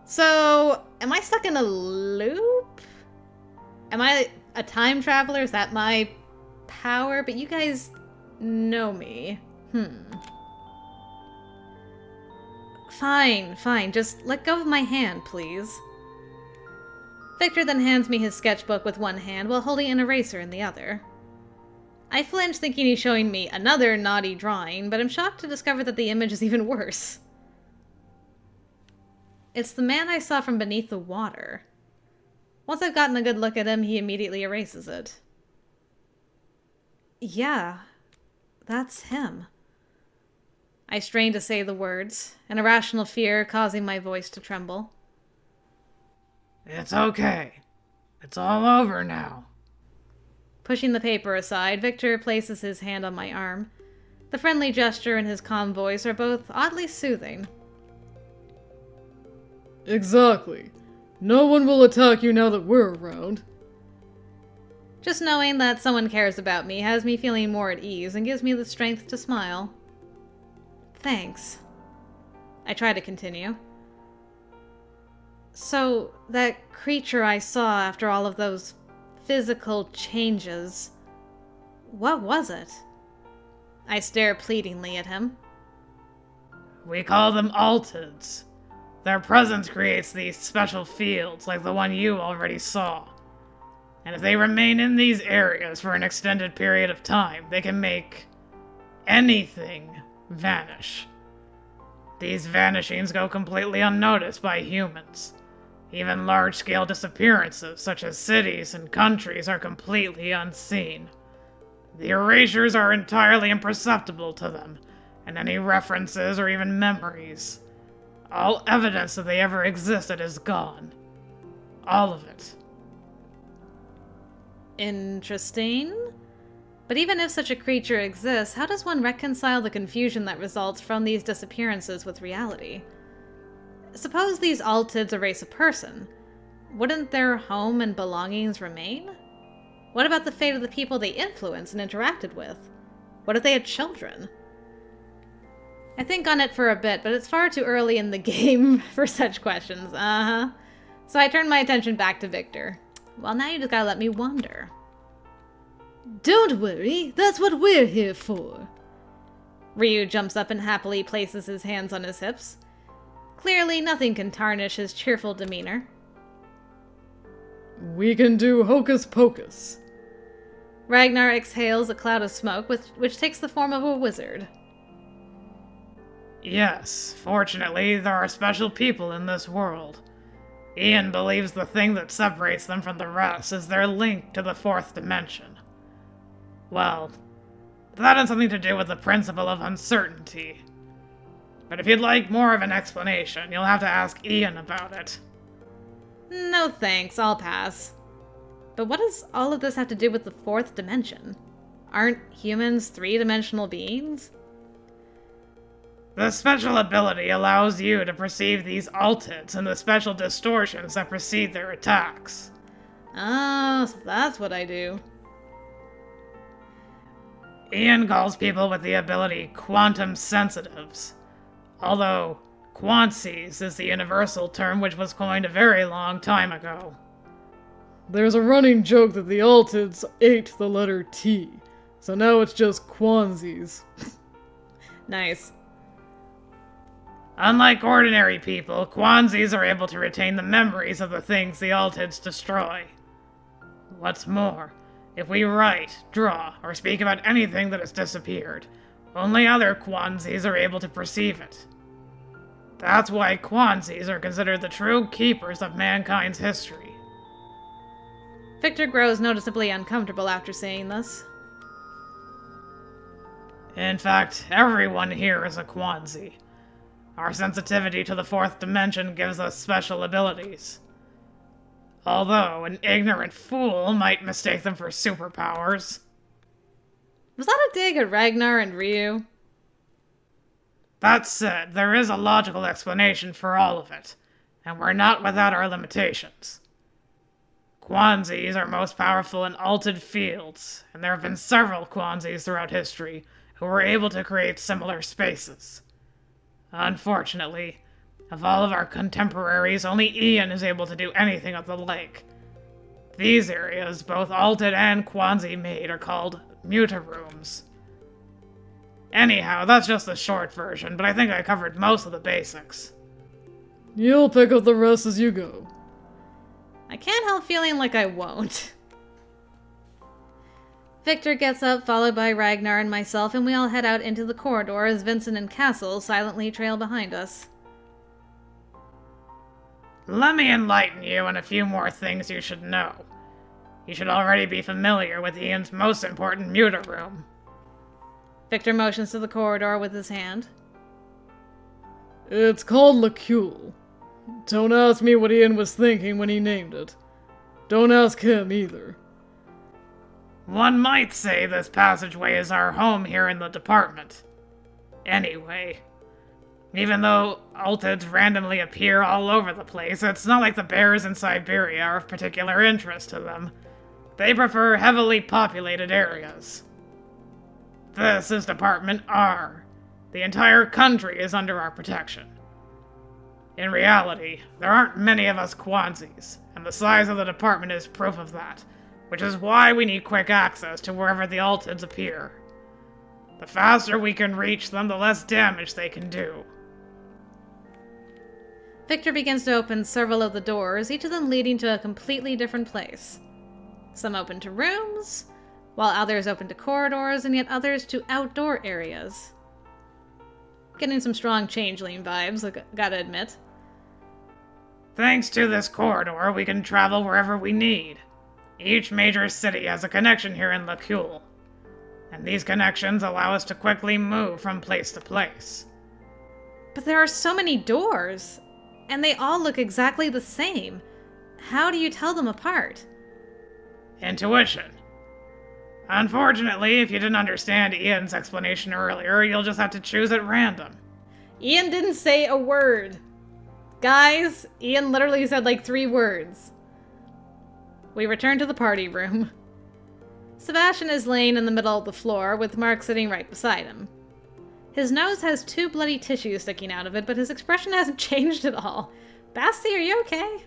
So, am I stuck in a loop? Am I a time traveler? Is that my power? But you guys know me. Fine. Just let go of my hand, please. Victor then hands me his sketchbook with one hand while holding an eraser in the other. I flinch, thinking he's showing me another naughty drawing, but I'm shocked to discover that the image is even worse. It's the man I saw from beneath the water. Once I've gotten a good look at him, he immediately erases it. Yeah, that's him. I strain to say the words, an irrational fear causing my voice to tremble. It's okay. It's all over now. Pushing the paper aside, Victor places his hand on my arm. The friendly gesture and his calm voice are both oddly soothing. Exactly. No one will attack you now that we're around. Just knowing that someone cares about me has me feeling more at ease and gives me the strength to smile. Thanks. I try to continue. So, that creature I saw after all of those physical changes, what was it? I stare pleadingly at him. We call them altids. Their presence creates these special fields like the one you already saw. And if they remain in these areas for an extended period of time, they can make anything vanish. These vanishings go completely unnoticed by humans. Even large-scale disappearances, such as cities and countries, are completely unseen. The erasures are entirely imperceptible to them, and any references or even memories. All evidence that they ever existed is gone. All of it. Interesting. But even if such a creature exists, how does one reconcile the confusion that results from these disappearances with reality? Suppose these altids erase a person. Wouldn't their home and belongings remain? What about the fate of the people they influenced and interacted with? What if they had children? I think on it for a bit, but it's far too early in the game for such questions. So I turn my attention back to Victor. Well, now you just gotta let me wonder. Don't worry, that's what we're here for. Ryu jumps up and happily places his hands on his hips. Clearly, nothing can tarnish his cheerful demeanor. We can do hocus pocus. Ragnar exhales a cloud of smoke, which takes the form of a wizard. Yes, fortunately, there are special people in this world. Ian believes the thing that separates them from the rest is their link to the fourth dimension. Well, that has something to do with the principle of uncertainty. But if you'd like more of an explanation, you'll have to ask Ian about it. No thanks, I'll pass. But what does all of this have to do with the fourth dimension? Aren't humans three-dimensional beings? The special ability allows you to perceive these altids and the special distortions that precede their attacks. Oh, so that's what I do. Ian calls people with the ability quantum sensitives, although quansies is the universal term which was coined a very long time ago. There's a running joke that the altids ate the letter T, so now it's just quansies. Nice. Unlike ordinary people, quansies are able to retain the memories of the things the altids destroy. What's more, if we write, draw, or speak about anything that has disappeared, only other quansies are able to perceive it. That's why quansies are considered the true keepers of mankind's history. Victor grows noticeably uncomfortable after saying this. In fact, everyone here is a quansi. Our sensitivity to the fourth dimension gives us special abilities. Although an ignorant fool might mistake them for superpowers. Was that a dig at Ragnar and Ryu? That said, there is a logical explanation for all of it, and we're not without our limitations. Quansies are most powerful in altid fields, and there have been several quansies throughout history who were able to create similar spaces. Unfortunately, of all of our contemporaries, only Ian is able to do anything of the like. These areas, both Alted and Quansi made, are called mutarooms. Anyhow, that's just the short version, but I think I covered most of the basics. You'll pick up the rest as you go. I can't help feeling like I won't. Victor gets up, followed by Ragnar and myself, and we all head out into the corridor as Vincent and Castle silently trail behind us. Let me enlighten you on a few more things you should know. You should already be familiar with Ian's most important mutaroom. Victor motions to the corridor with his hand. It's called Lacule. Don't ask me what Ian was thinking when he named it. Don't ask him either. One might say this passageway is our home here in the department. Anyway, even though altids randomly appear all over the place, it's not like the bears in Siberia are of particular interest to them. They prefer heavily populated areas. This is Department R. The entire country is under our protection. In reality, there aren't many of us Kwanzis, and the size of the department is proof of that, which is why we need quick access to wherever the Altids appear. The faster we can reach them, the less damage they can do. Victor begins to open several of the doors, each of them leading to a completely different place. Some open to rooms, while others open to corridors, and yet others to outdoor areas. Getting some strong changeling vibes, I gotta admit. Thanks to this corridor, we can travel wherever we need. Each major city has a connection here in Lacule, and these connections allow us to quickly move from place to place. But there are so many doors, and they all look exactly the same. How do you tell them apart? Intuition. Unfortunately, if you didn't understand Ian's explanation earlier, you'll just have to choose at random. Ian didn't say a word. Guys, Ian literally said like 3 words. We return to the party room. Sebastian is laying in the middle of the floor, with Mark sitting right beside him. His nose has 2 bloody tissues sticking out of it, but his expression hasn't changed at all. Basti, are you okay?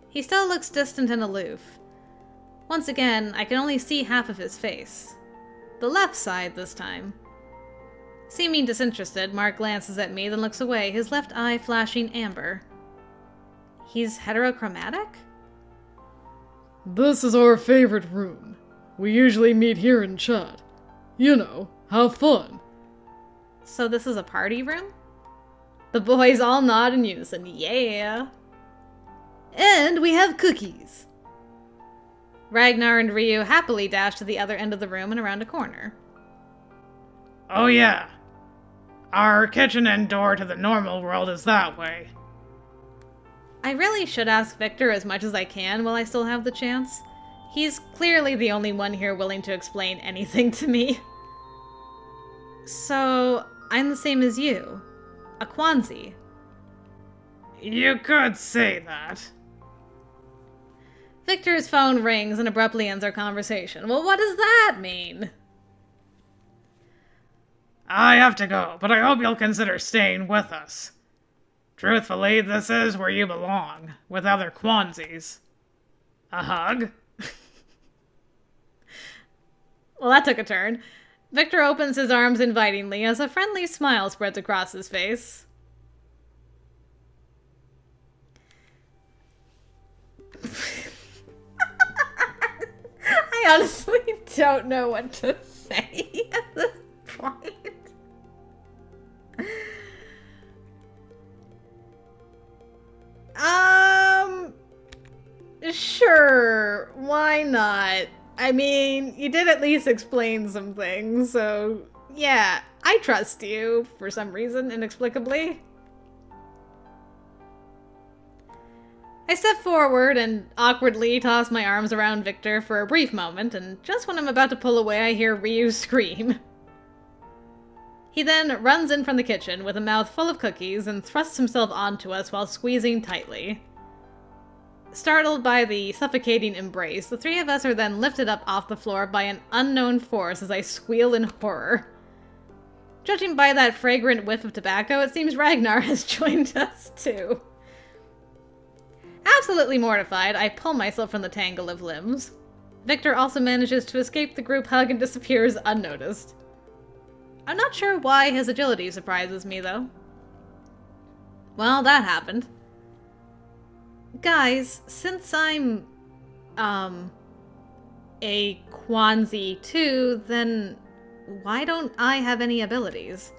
He still looks distant and aloof. Once again, I can only see half of his face. The left side this time. Seeming disinterested, Mark glances at me, then looks away, his left eye flashing amber. He's heterochromatic? This is our favorite room. We usually meet here and chat. You know, have fun. So this is a party room? The boys all nod in unison. Yeah. And we have cookies. Ragnar and Ryu happily dash to the other end of the room and around a corner. Oh yeah. Our kitchen and door to the normal world is that way. I really should ask Victor as much as I can while I still have the chance. He's clearly the only one here willing to explain anything to me. So, I'm the same as you. A Kwanzi. You could say that. Victor's phone rings and abruptly ends our conversation. Well, what does that mean? I have to go, but I hope you'll consider staying with us. Truthfully, this is where you belong, with other Kwanzis. A hug? Well, that took a turn. Victor opens his arms invitingly as a friendly smile spreads across his face. I honestly don't know what to say at this point. Sure, why not? I mean, you did at least explain some things, so yeah, I trust you for some reason, inexplicably. I step forward and awkwardly toss my arms around Victor for a brief moment, and just when I'm about to pull away, I hear Ryu scream. He then runs in from the kitchen with a mouth full of cookies and thrusts himself onto us while squeezing tightly. Startled by the suffocating embrace, the 3 of us are then lifted up off the floor by an unknown force as I squeal in horror. Judging by that fragrant whiff of tobacco, it seems Ragnar has joined us too. Absolutely mortified, I pull myself from the tangle of limbs. Victor also manages to escape the group hug and disappears unnoticed. I'm not sure why his agility surprises me, though. Well, that happened. Guys, since I'm, a Kwanzi too, then why don't I have any abilities?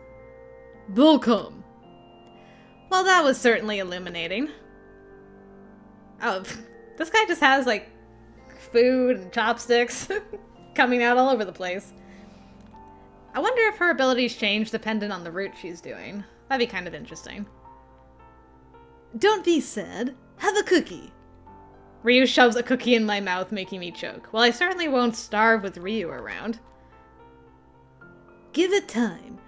They'll come. Well, that was certainly illuminating. Oh, this guy just has, like, food and chopsticks coming out all over the place. I wonder if her abilities change dependent on the route she's doing. That'd be kind of interesting. Don't be sad. Have a cookie. Ryu shoves a cookie in my mouth, making me choke. Well, I certainly won't starve with Ryu around. Give it time.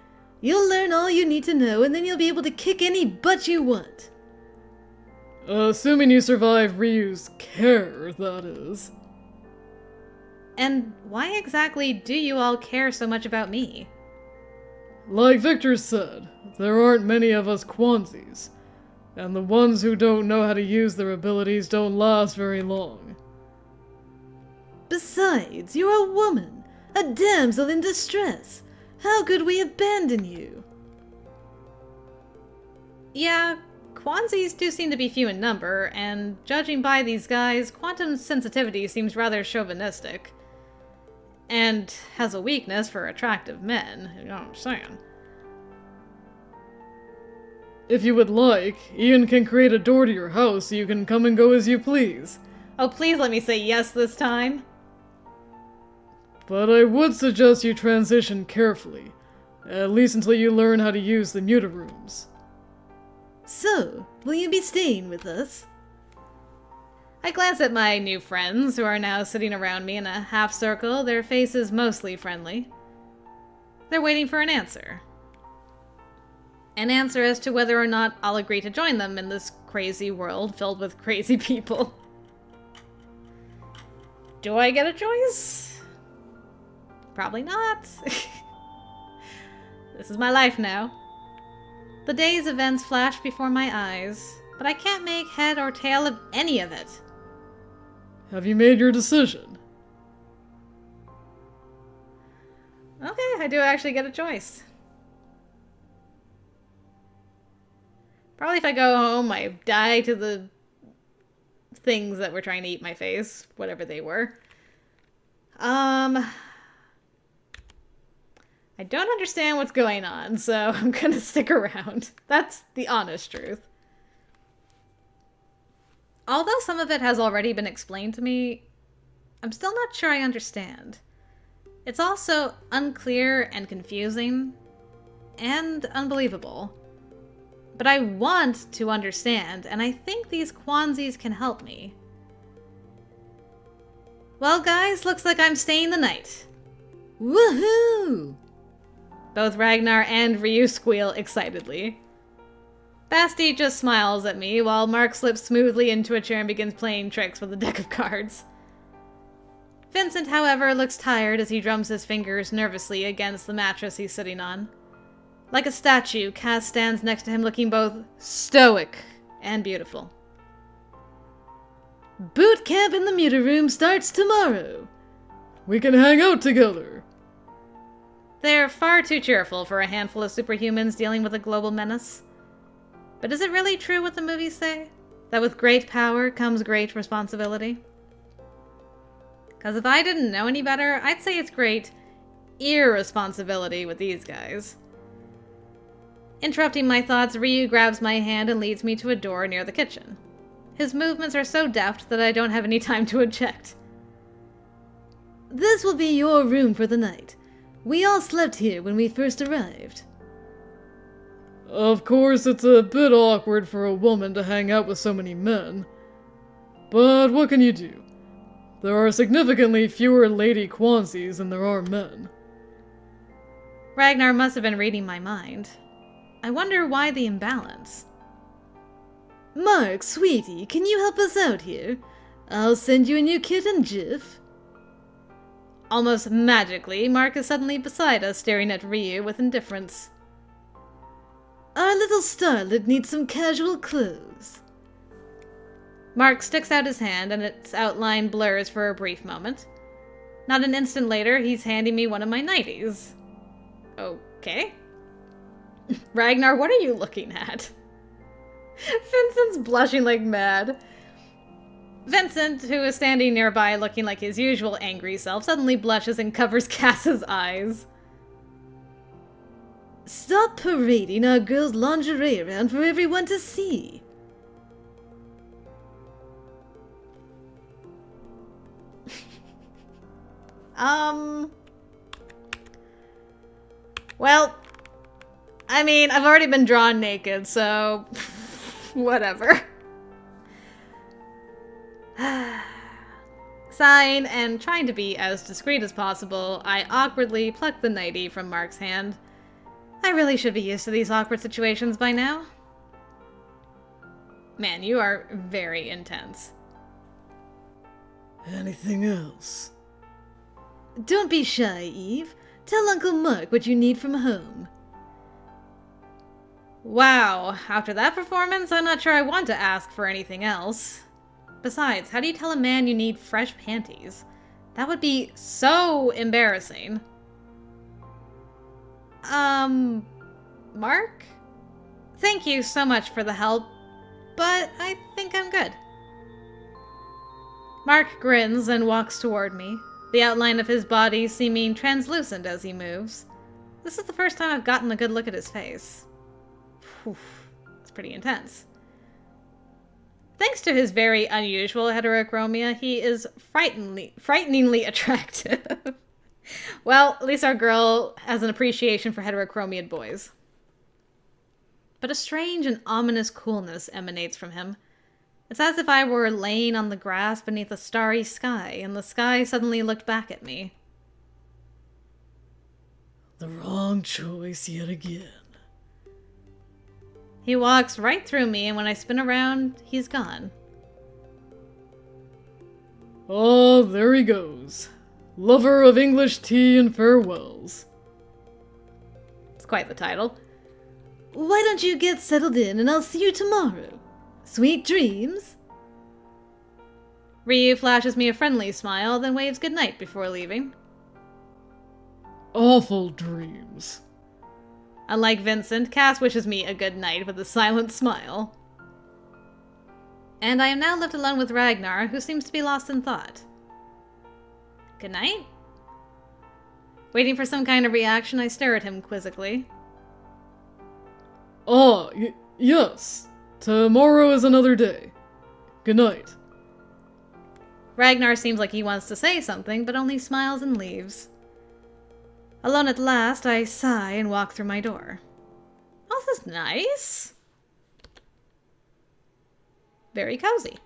You'll learn all you need to know, and then you'll be able to kick any butt you want. Assuming you survive Ryu's care, that is. And why exactly do you all care so much about me? Like Victor said, there aren't many of us Kwanzis, and the ones who don't know how to use their abilities don't last very long. Besides, you're a woman, a damsel in distress. How could we abandon you? Yeah, Kwanzis do seem to be few in number, and judging by these guys, quantum sensitivity seems rather chauvinistic. And has a weakness for attractive men, you know what I'm saying? If you would like, Ian can create a door to your house so you can come and go as you please. Oh, please let me say yes this time. But I would suggest you transition carefully, at least until you learn how to use the muta-rooms. So, will you be staying with us? I glance at my new friends, who are now sitting around me in a half circle, their faces mostly friendly. They're waiting for an answer. An answer as to whether or not I'll agree to join them in this crazy world filled with crazy people. Do I get a choice? Probably not. This is my life now. The day's events flash before my eyes, but I can't make head or tail of any of it. Have you made your decision? Okay, I do actually get a choice. Probably if I go home, I die to the things that were trying to eat my face, whatever they were. I don't understand what's going on, so I'm gonna stick around. That's the honest truth. Although some of it has already been explained to me, I'm still not sure I understand. It's also unclear and confusing, and unbelievable. But I want to understand, and I think these Kwanzis can help me. Well, guys, looks like I'm staying the night. Woohoo! Both Ragnar and Ryu squeal excitedly. Basti just smiles at me, while Mark slips smoothly into a chair and begins playing tricks with a deck of cards. Vincent, however, looks tired as he drums his fingers nervously against the mattress he's sitting on. Like a statue, Cass stands next to him looking both stoic and beautiful. Boot camp in the muta room starts tomorrow. We can hang out together. They're far too cheerful for a handful of superhumans dealing with a global menace. But is it really true what the movies say? That with great power comes great responsibility? Because if I didn't know any better, I'd say it's great irresponsibility with these guys. Interrupting my thoughts, Ryu grabs my hand and leads me to a door near the kitchen. His movements are so deft that I don't have any time to eject. This will be your room for the night. We all slept here when we first arrived. Of course, it's a bit awkward for a woman to hang out with so many men. But what can you do? There are significantly fewer lady Kwanzis than there are men. Ragnar must have been reading my mind. I wonder why the imbalance. Mark, sweetie, can you help us out here? I'll send you a new kit in jiff. Almost magically, Mark is suddenly beside us, staring at Ryu with indifference. Our little starlet needs some casual clothes. Mark sticks out his hand, and its outline blurs for a brief moment. Not an instant later, he's handing me one of my nighties. Okay. Ragnar, what are you looking at? Vincent's blushing like mad. Vincent, who is standing nearby looking like his usual angry self, suddenly blushes and covers Cass's eyes. Stop parading our girls' lingerie around for everyone to see. Well, I mean, I've already been drawn naked, so whatever. Sighing and trying to be as discreet as possible, I awkwardly pluck the nightie from Mark's hand. I really should be used to these awkward situations by now. Man, you are very intense. Anything else? Don't be shy, Eve. Tell Uncle Mark what you need from home. Wow, after that performance, I'm not sure I want to ask for anything else. Besides, how do you tell a man you need fresh panties? That would be so embarrassing. Mark? Thank you so much for the help, but I think I'm good. Mark grins and walks toward me, the outline of his body seeming translucent as he moves. This is the first time I've gotten a good look at his face. Whew, it's pretty intense. Thanks to his very unusual heterochromia, he is frighteningly attractive. Well, at least our girl has an appreciation for heterochromiad boys. But a strange and ominous coolness emanates from him. It's as if I were laying on the grass beneath a starry sky, and the sky suddenly looked back at me. The wrong choice yet again. He walks right through me, and when I spin around, he's gone. Oh, there he goes. Lover of English tea and farewells. It's quite the title. Why don't you get settled in and I'll see you tomorrow? Sweet dreams. Ryu flashes me a friendly smile, then waves goodnight before leaving. Awful dreams. Unlike Vincent, Cass wishes me a good night with a silent smile. And I am now left alone with Ragnar, who seems to be lost in thought. Good night? Waiting for some kind of reaction, I stare at him quizzically. Ah, yes. Tomorrow is another day. Good night. Ragnar seems like he wants to say something, but only smiles and leaves. Alone at last, I sigh and walk through my door. Oh, this is nice. Very cozy.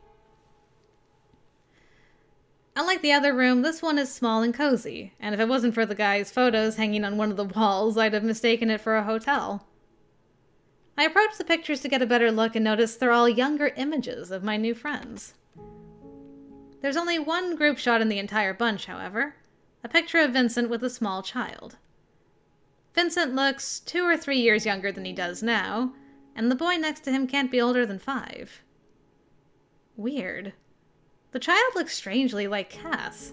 Unlike the other room, this one is small and cozy, and if it wasn't for the guy's photos hanging on one of the walls, I'd have mistaken it for a hotel. I approach the pictures to get a better look and notice they're all younger images of my new friends. There's only one group shot in the entire bunch, however. A picture of Vincent with a small child. Vincent looks 2 or 3 years younger than he does now, and the boy next to him can't be older than 5. Weird. The child looks strangely like Cass.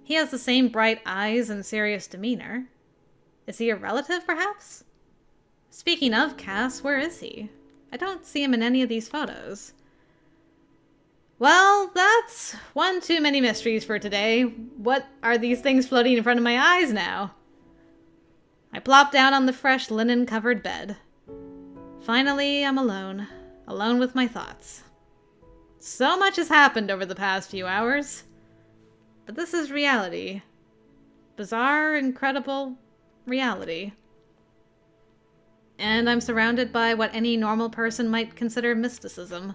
He has the same bright eyes and serious demeanor. Is he a relative, perhaps? Speaking of Cass, where is he? I don't see him in any of these photos. Well, that's one too many mysteries for today. What are these things floating in front of my eyes now? I plop down on the fresh linen-covered bed. Finally, I'm alone. Alone with my thoughts. So much has happened over the past few hours. But this is reality. Bizarre, incredible reality. And I'm surrounded by what any normal person might consider mysticism.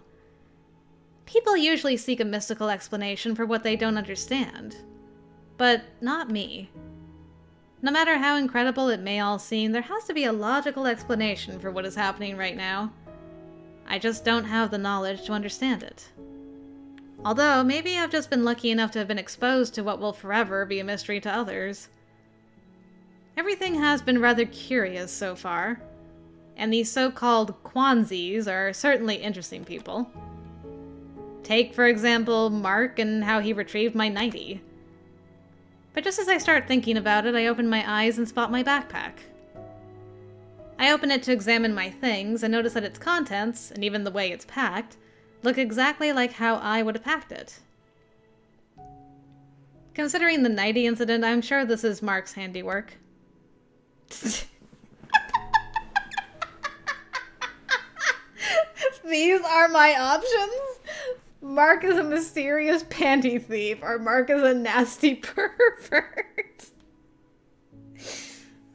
People usually seek a mystical explanation for what they don't understand. But not me. No matter how incredible it may all seem, there has to be a logical explanation for what is happening right now. I just don't have the knowledge to understand it. Although, maybe I've just been lucky enough to have been exposed to what will forever be a mystery to others. Everything has been rather curious so far, and these so-called Kwanzis are certainly interesting people. Take, for example, Mark and how he retrieved my nightie. But just as I start thinking about it, I open my eyes and spot my backpack. I open it to examine my things and notice that its contents, and even the way it's packed, look exactly like how I would have packed it. Considering the nightie incident, I'm sure this is Mark's handiwork. These are my options? Mark is a mysterious panty thief, or Mark is a nasty pervert.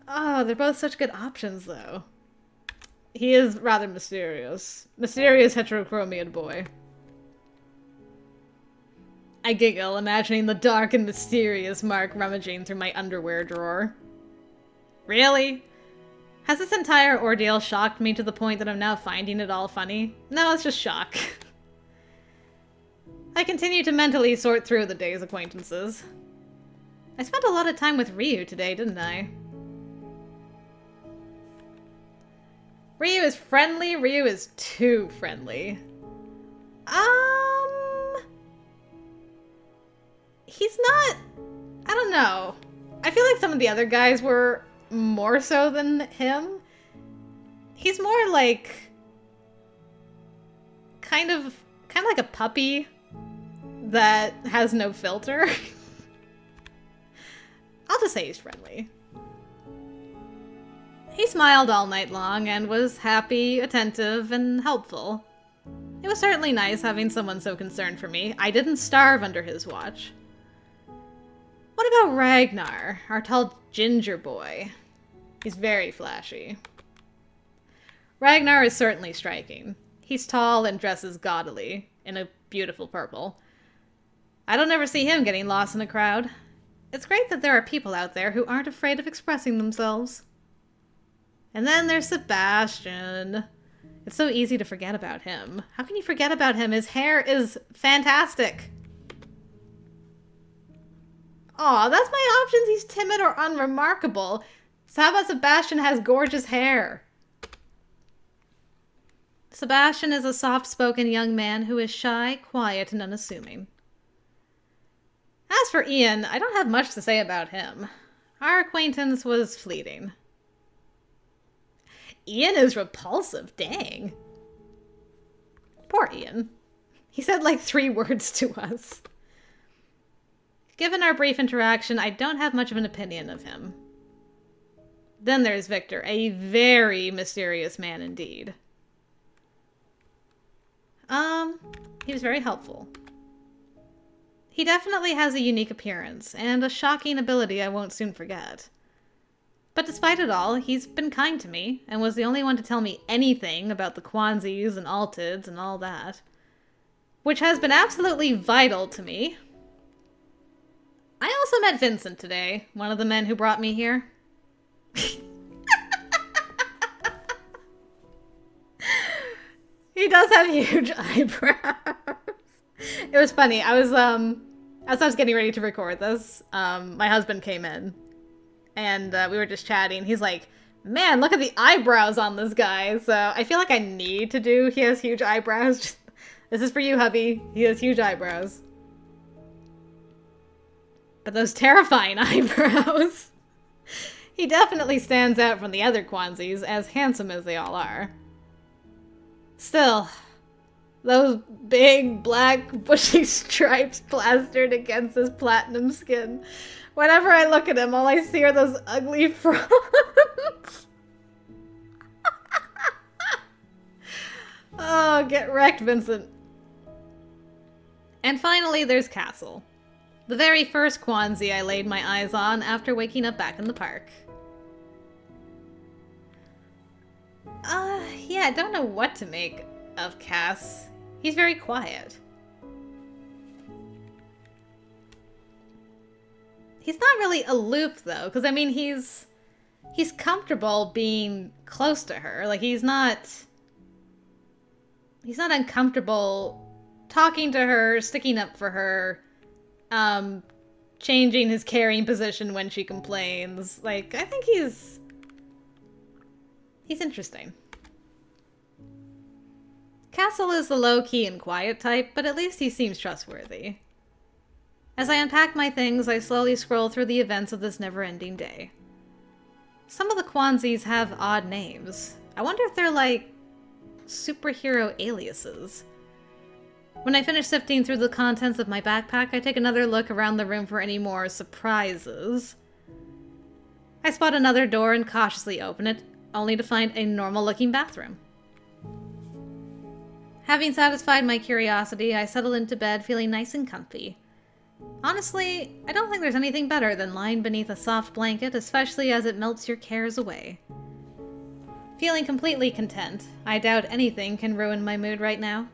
Oh, they're both such good options, though. He is rather mysterious. Mysterious heterochromiad boy. I giggle, imagining the dark and mysterious Mark rummaging through my underwear drawer. Really? Has this entire ordeal shocked me to the point that I'm now finding it all funny? No, it's just shock. I continue to mentally sort through the day's acquaintances. I spent a lot of time with Ryu today, didn't I? Ryu is friendly. Ryu is too friendly. He's not... I don't know. I feel like some of the other guys were more so than him. He's more like... kind of like a puppy that has no filter. I'll just say he's friendly. He smiled all night long and was happy, attentive, and helpful. It was certainly nice having someone so concerned for me. I didn't starve under his watch. What about Ragnar, our tall ginger boy? He's very flashy. Ragnar is certainly striking. He's tall and dresses gaudily, in a beautiful purple. I don't ever see him getting lost in a crowd. It's great that there are people out there who aren't afraid of expressing themselves. And then there's Sebastian. It's so easy to forget about him. How can you forget about him? His hair is fantastic. Aw, that's my options. He's timid or unremarkable. So how about Sebastian has gorgeous hair? Sebastian is a soft-spoken young man who is shy, quiet, and unassuming. As for Ian, I don't have much to say about him. Our acquaintance was fleeting. Ian is repulsive, dang. Poor Ian. He said like 3 words to us. Given our brief interaction, I don't have much of an opinion of him. Then there's Victor, a very mysterious man indeed. He was very helpful. He definitely has a unique appearance, and a shocking ability I won't soon forget. But despite it all, he's been kind to me, and was the only one to tell me anything about the Kwanzis and Altids and all that. Which has been absolutely vital to me. I also met Vincent today, one of the men who brought me here. He does have huge eyebrows. It was funny. As I was getting ready to record this, my husband came in. And we were just chatting. He's like, man, look at the eyebrows on this guy. So I feel like I need to do he has huge eyebrows. This is for you, hubby. He has huge eyebrows. But those terrifying eyebrows. He definitely stands out from the other Kwanzis, as handsome as they all are. Still, those big, black, bushy stripes plastered against his platinum skin. Whenever I look at him, all I see are those ugly fronts. Oh, get wrecked, Vincent. And finally, there's Castle. The very first Kwanzi I laid my eyes on after waking up back in the park. Yeah, I don't know what to make of Cass. He's very quiet. He's not really aloof, though, because, I mean, he's comfortable being close to her. Like, he's not uncomfortable talking to her, sticking up for her, changing his carrying position when she complains. Like, I think he's interesting. Castle is the low-key and quiet type, but at least he seems trustworthy. As I unpack my things, I slowly scroll through the events of this never-ending day. Some of the Kwanzis have odd names. I wonder if they're like superhero aliases. When I finish sifting through the contents of my backpack, I take another look around the room for any more surprises. I spot another door and cautiously open it, only to find a normal-looking bathroom. Having satisfied my curiosity, I settle into bed feeling nice and comfy. Honestly, I don't think there's anything better than lying beneath a soft blanket, especially as it melts your cares away. Feeling completely content, I doubt anything can ruin my mood right now.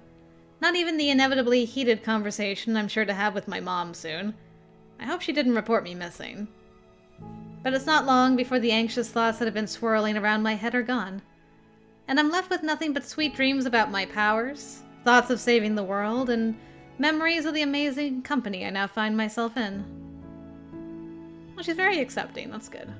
Not even the inevitably heated conversation I'm sure to have with my mom soon. I hope she didn't report me missing. But it's not long before the anxious thoughts that have been swirling around my head are gone. And I'm left with nothing but sweet dreams about my powers, thoughts of saving the world, and memories of the amazing company I now find myself in. Well, she's very accepting. That's good.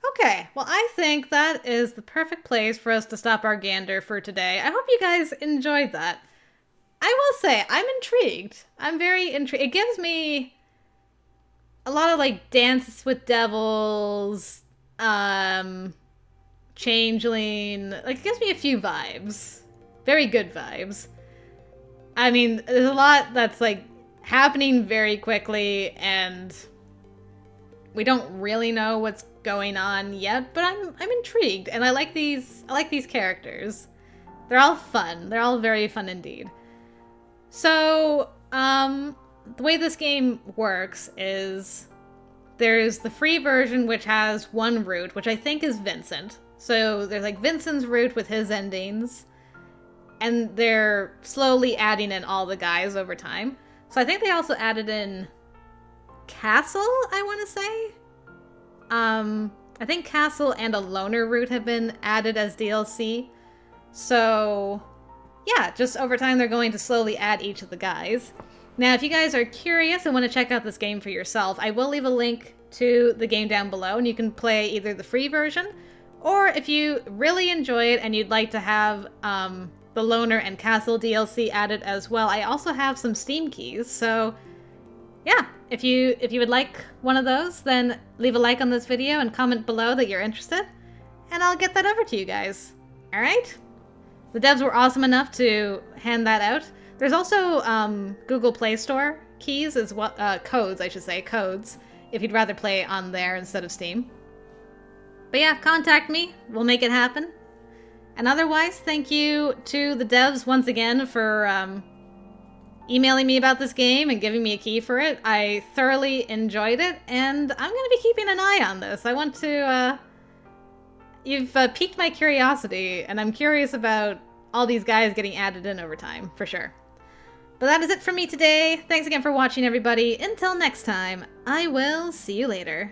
Okay, well, I think that is the perfect place for us to stop our gander for today. I hope you guys enjoyed that. I will say, I'm intrigued. I'm very intrigued. It gives me a lot of, like, Dance with Devils, Changeling. Like, it gives me a few vibes. Very good vibes. I mean, there's a lot that's, like, happening very quickly, and we don't really know what's going on yet, but I'm intrigued, and I like these characters. They're all fun. They're all very fun indeed. So, the way this game works is there's the free version, which has one route, which I think is Vincent. So there's like Vincent's route with his endings, and they're slowly adding in all the guys over time. So I think they also added in Castle, I want to say. I think Castle and a loner route have been added as DLC. So yeah, just over time they're going to slowly add each of the guys. Now, if you guys are curious and want to check out this game for yourself, I will leave a link to the game down below, and you can play either the free version, or if you really enjoy it and you'd like to have the Loner and Castle DLC added as well, I also have some Steam keys, so yeah, if you would like one of those, then leave a like on this video and comment below that you're interested, and I'll get that over to you guys. Alright? The devs were awesome enough to hand that out. There's also Google Play Store keys, as well, codes, I should say, codes, if you'd rather play on there instead of Steam. But yeah, contact me. We'll make it happen. And otherwise, thank you to the devs once again for emailing me about this game and giving me a key for it. I thoroughly enjoyed it, and I'm going to be keeping an eye on this. I want to... You've piqued my curiosity, and I'm curious about all these guys getting added in over time, for sure. But that is it for me today. Thanks again for watching, everybody. Until next time, I will see you later.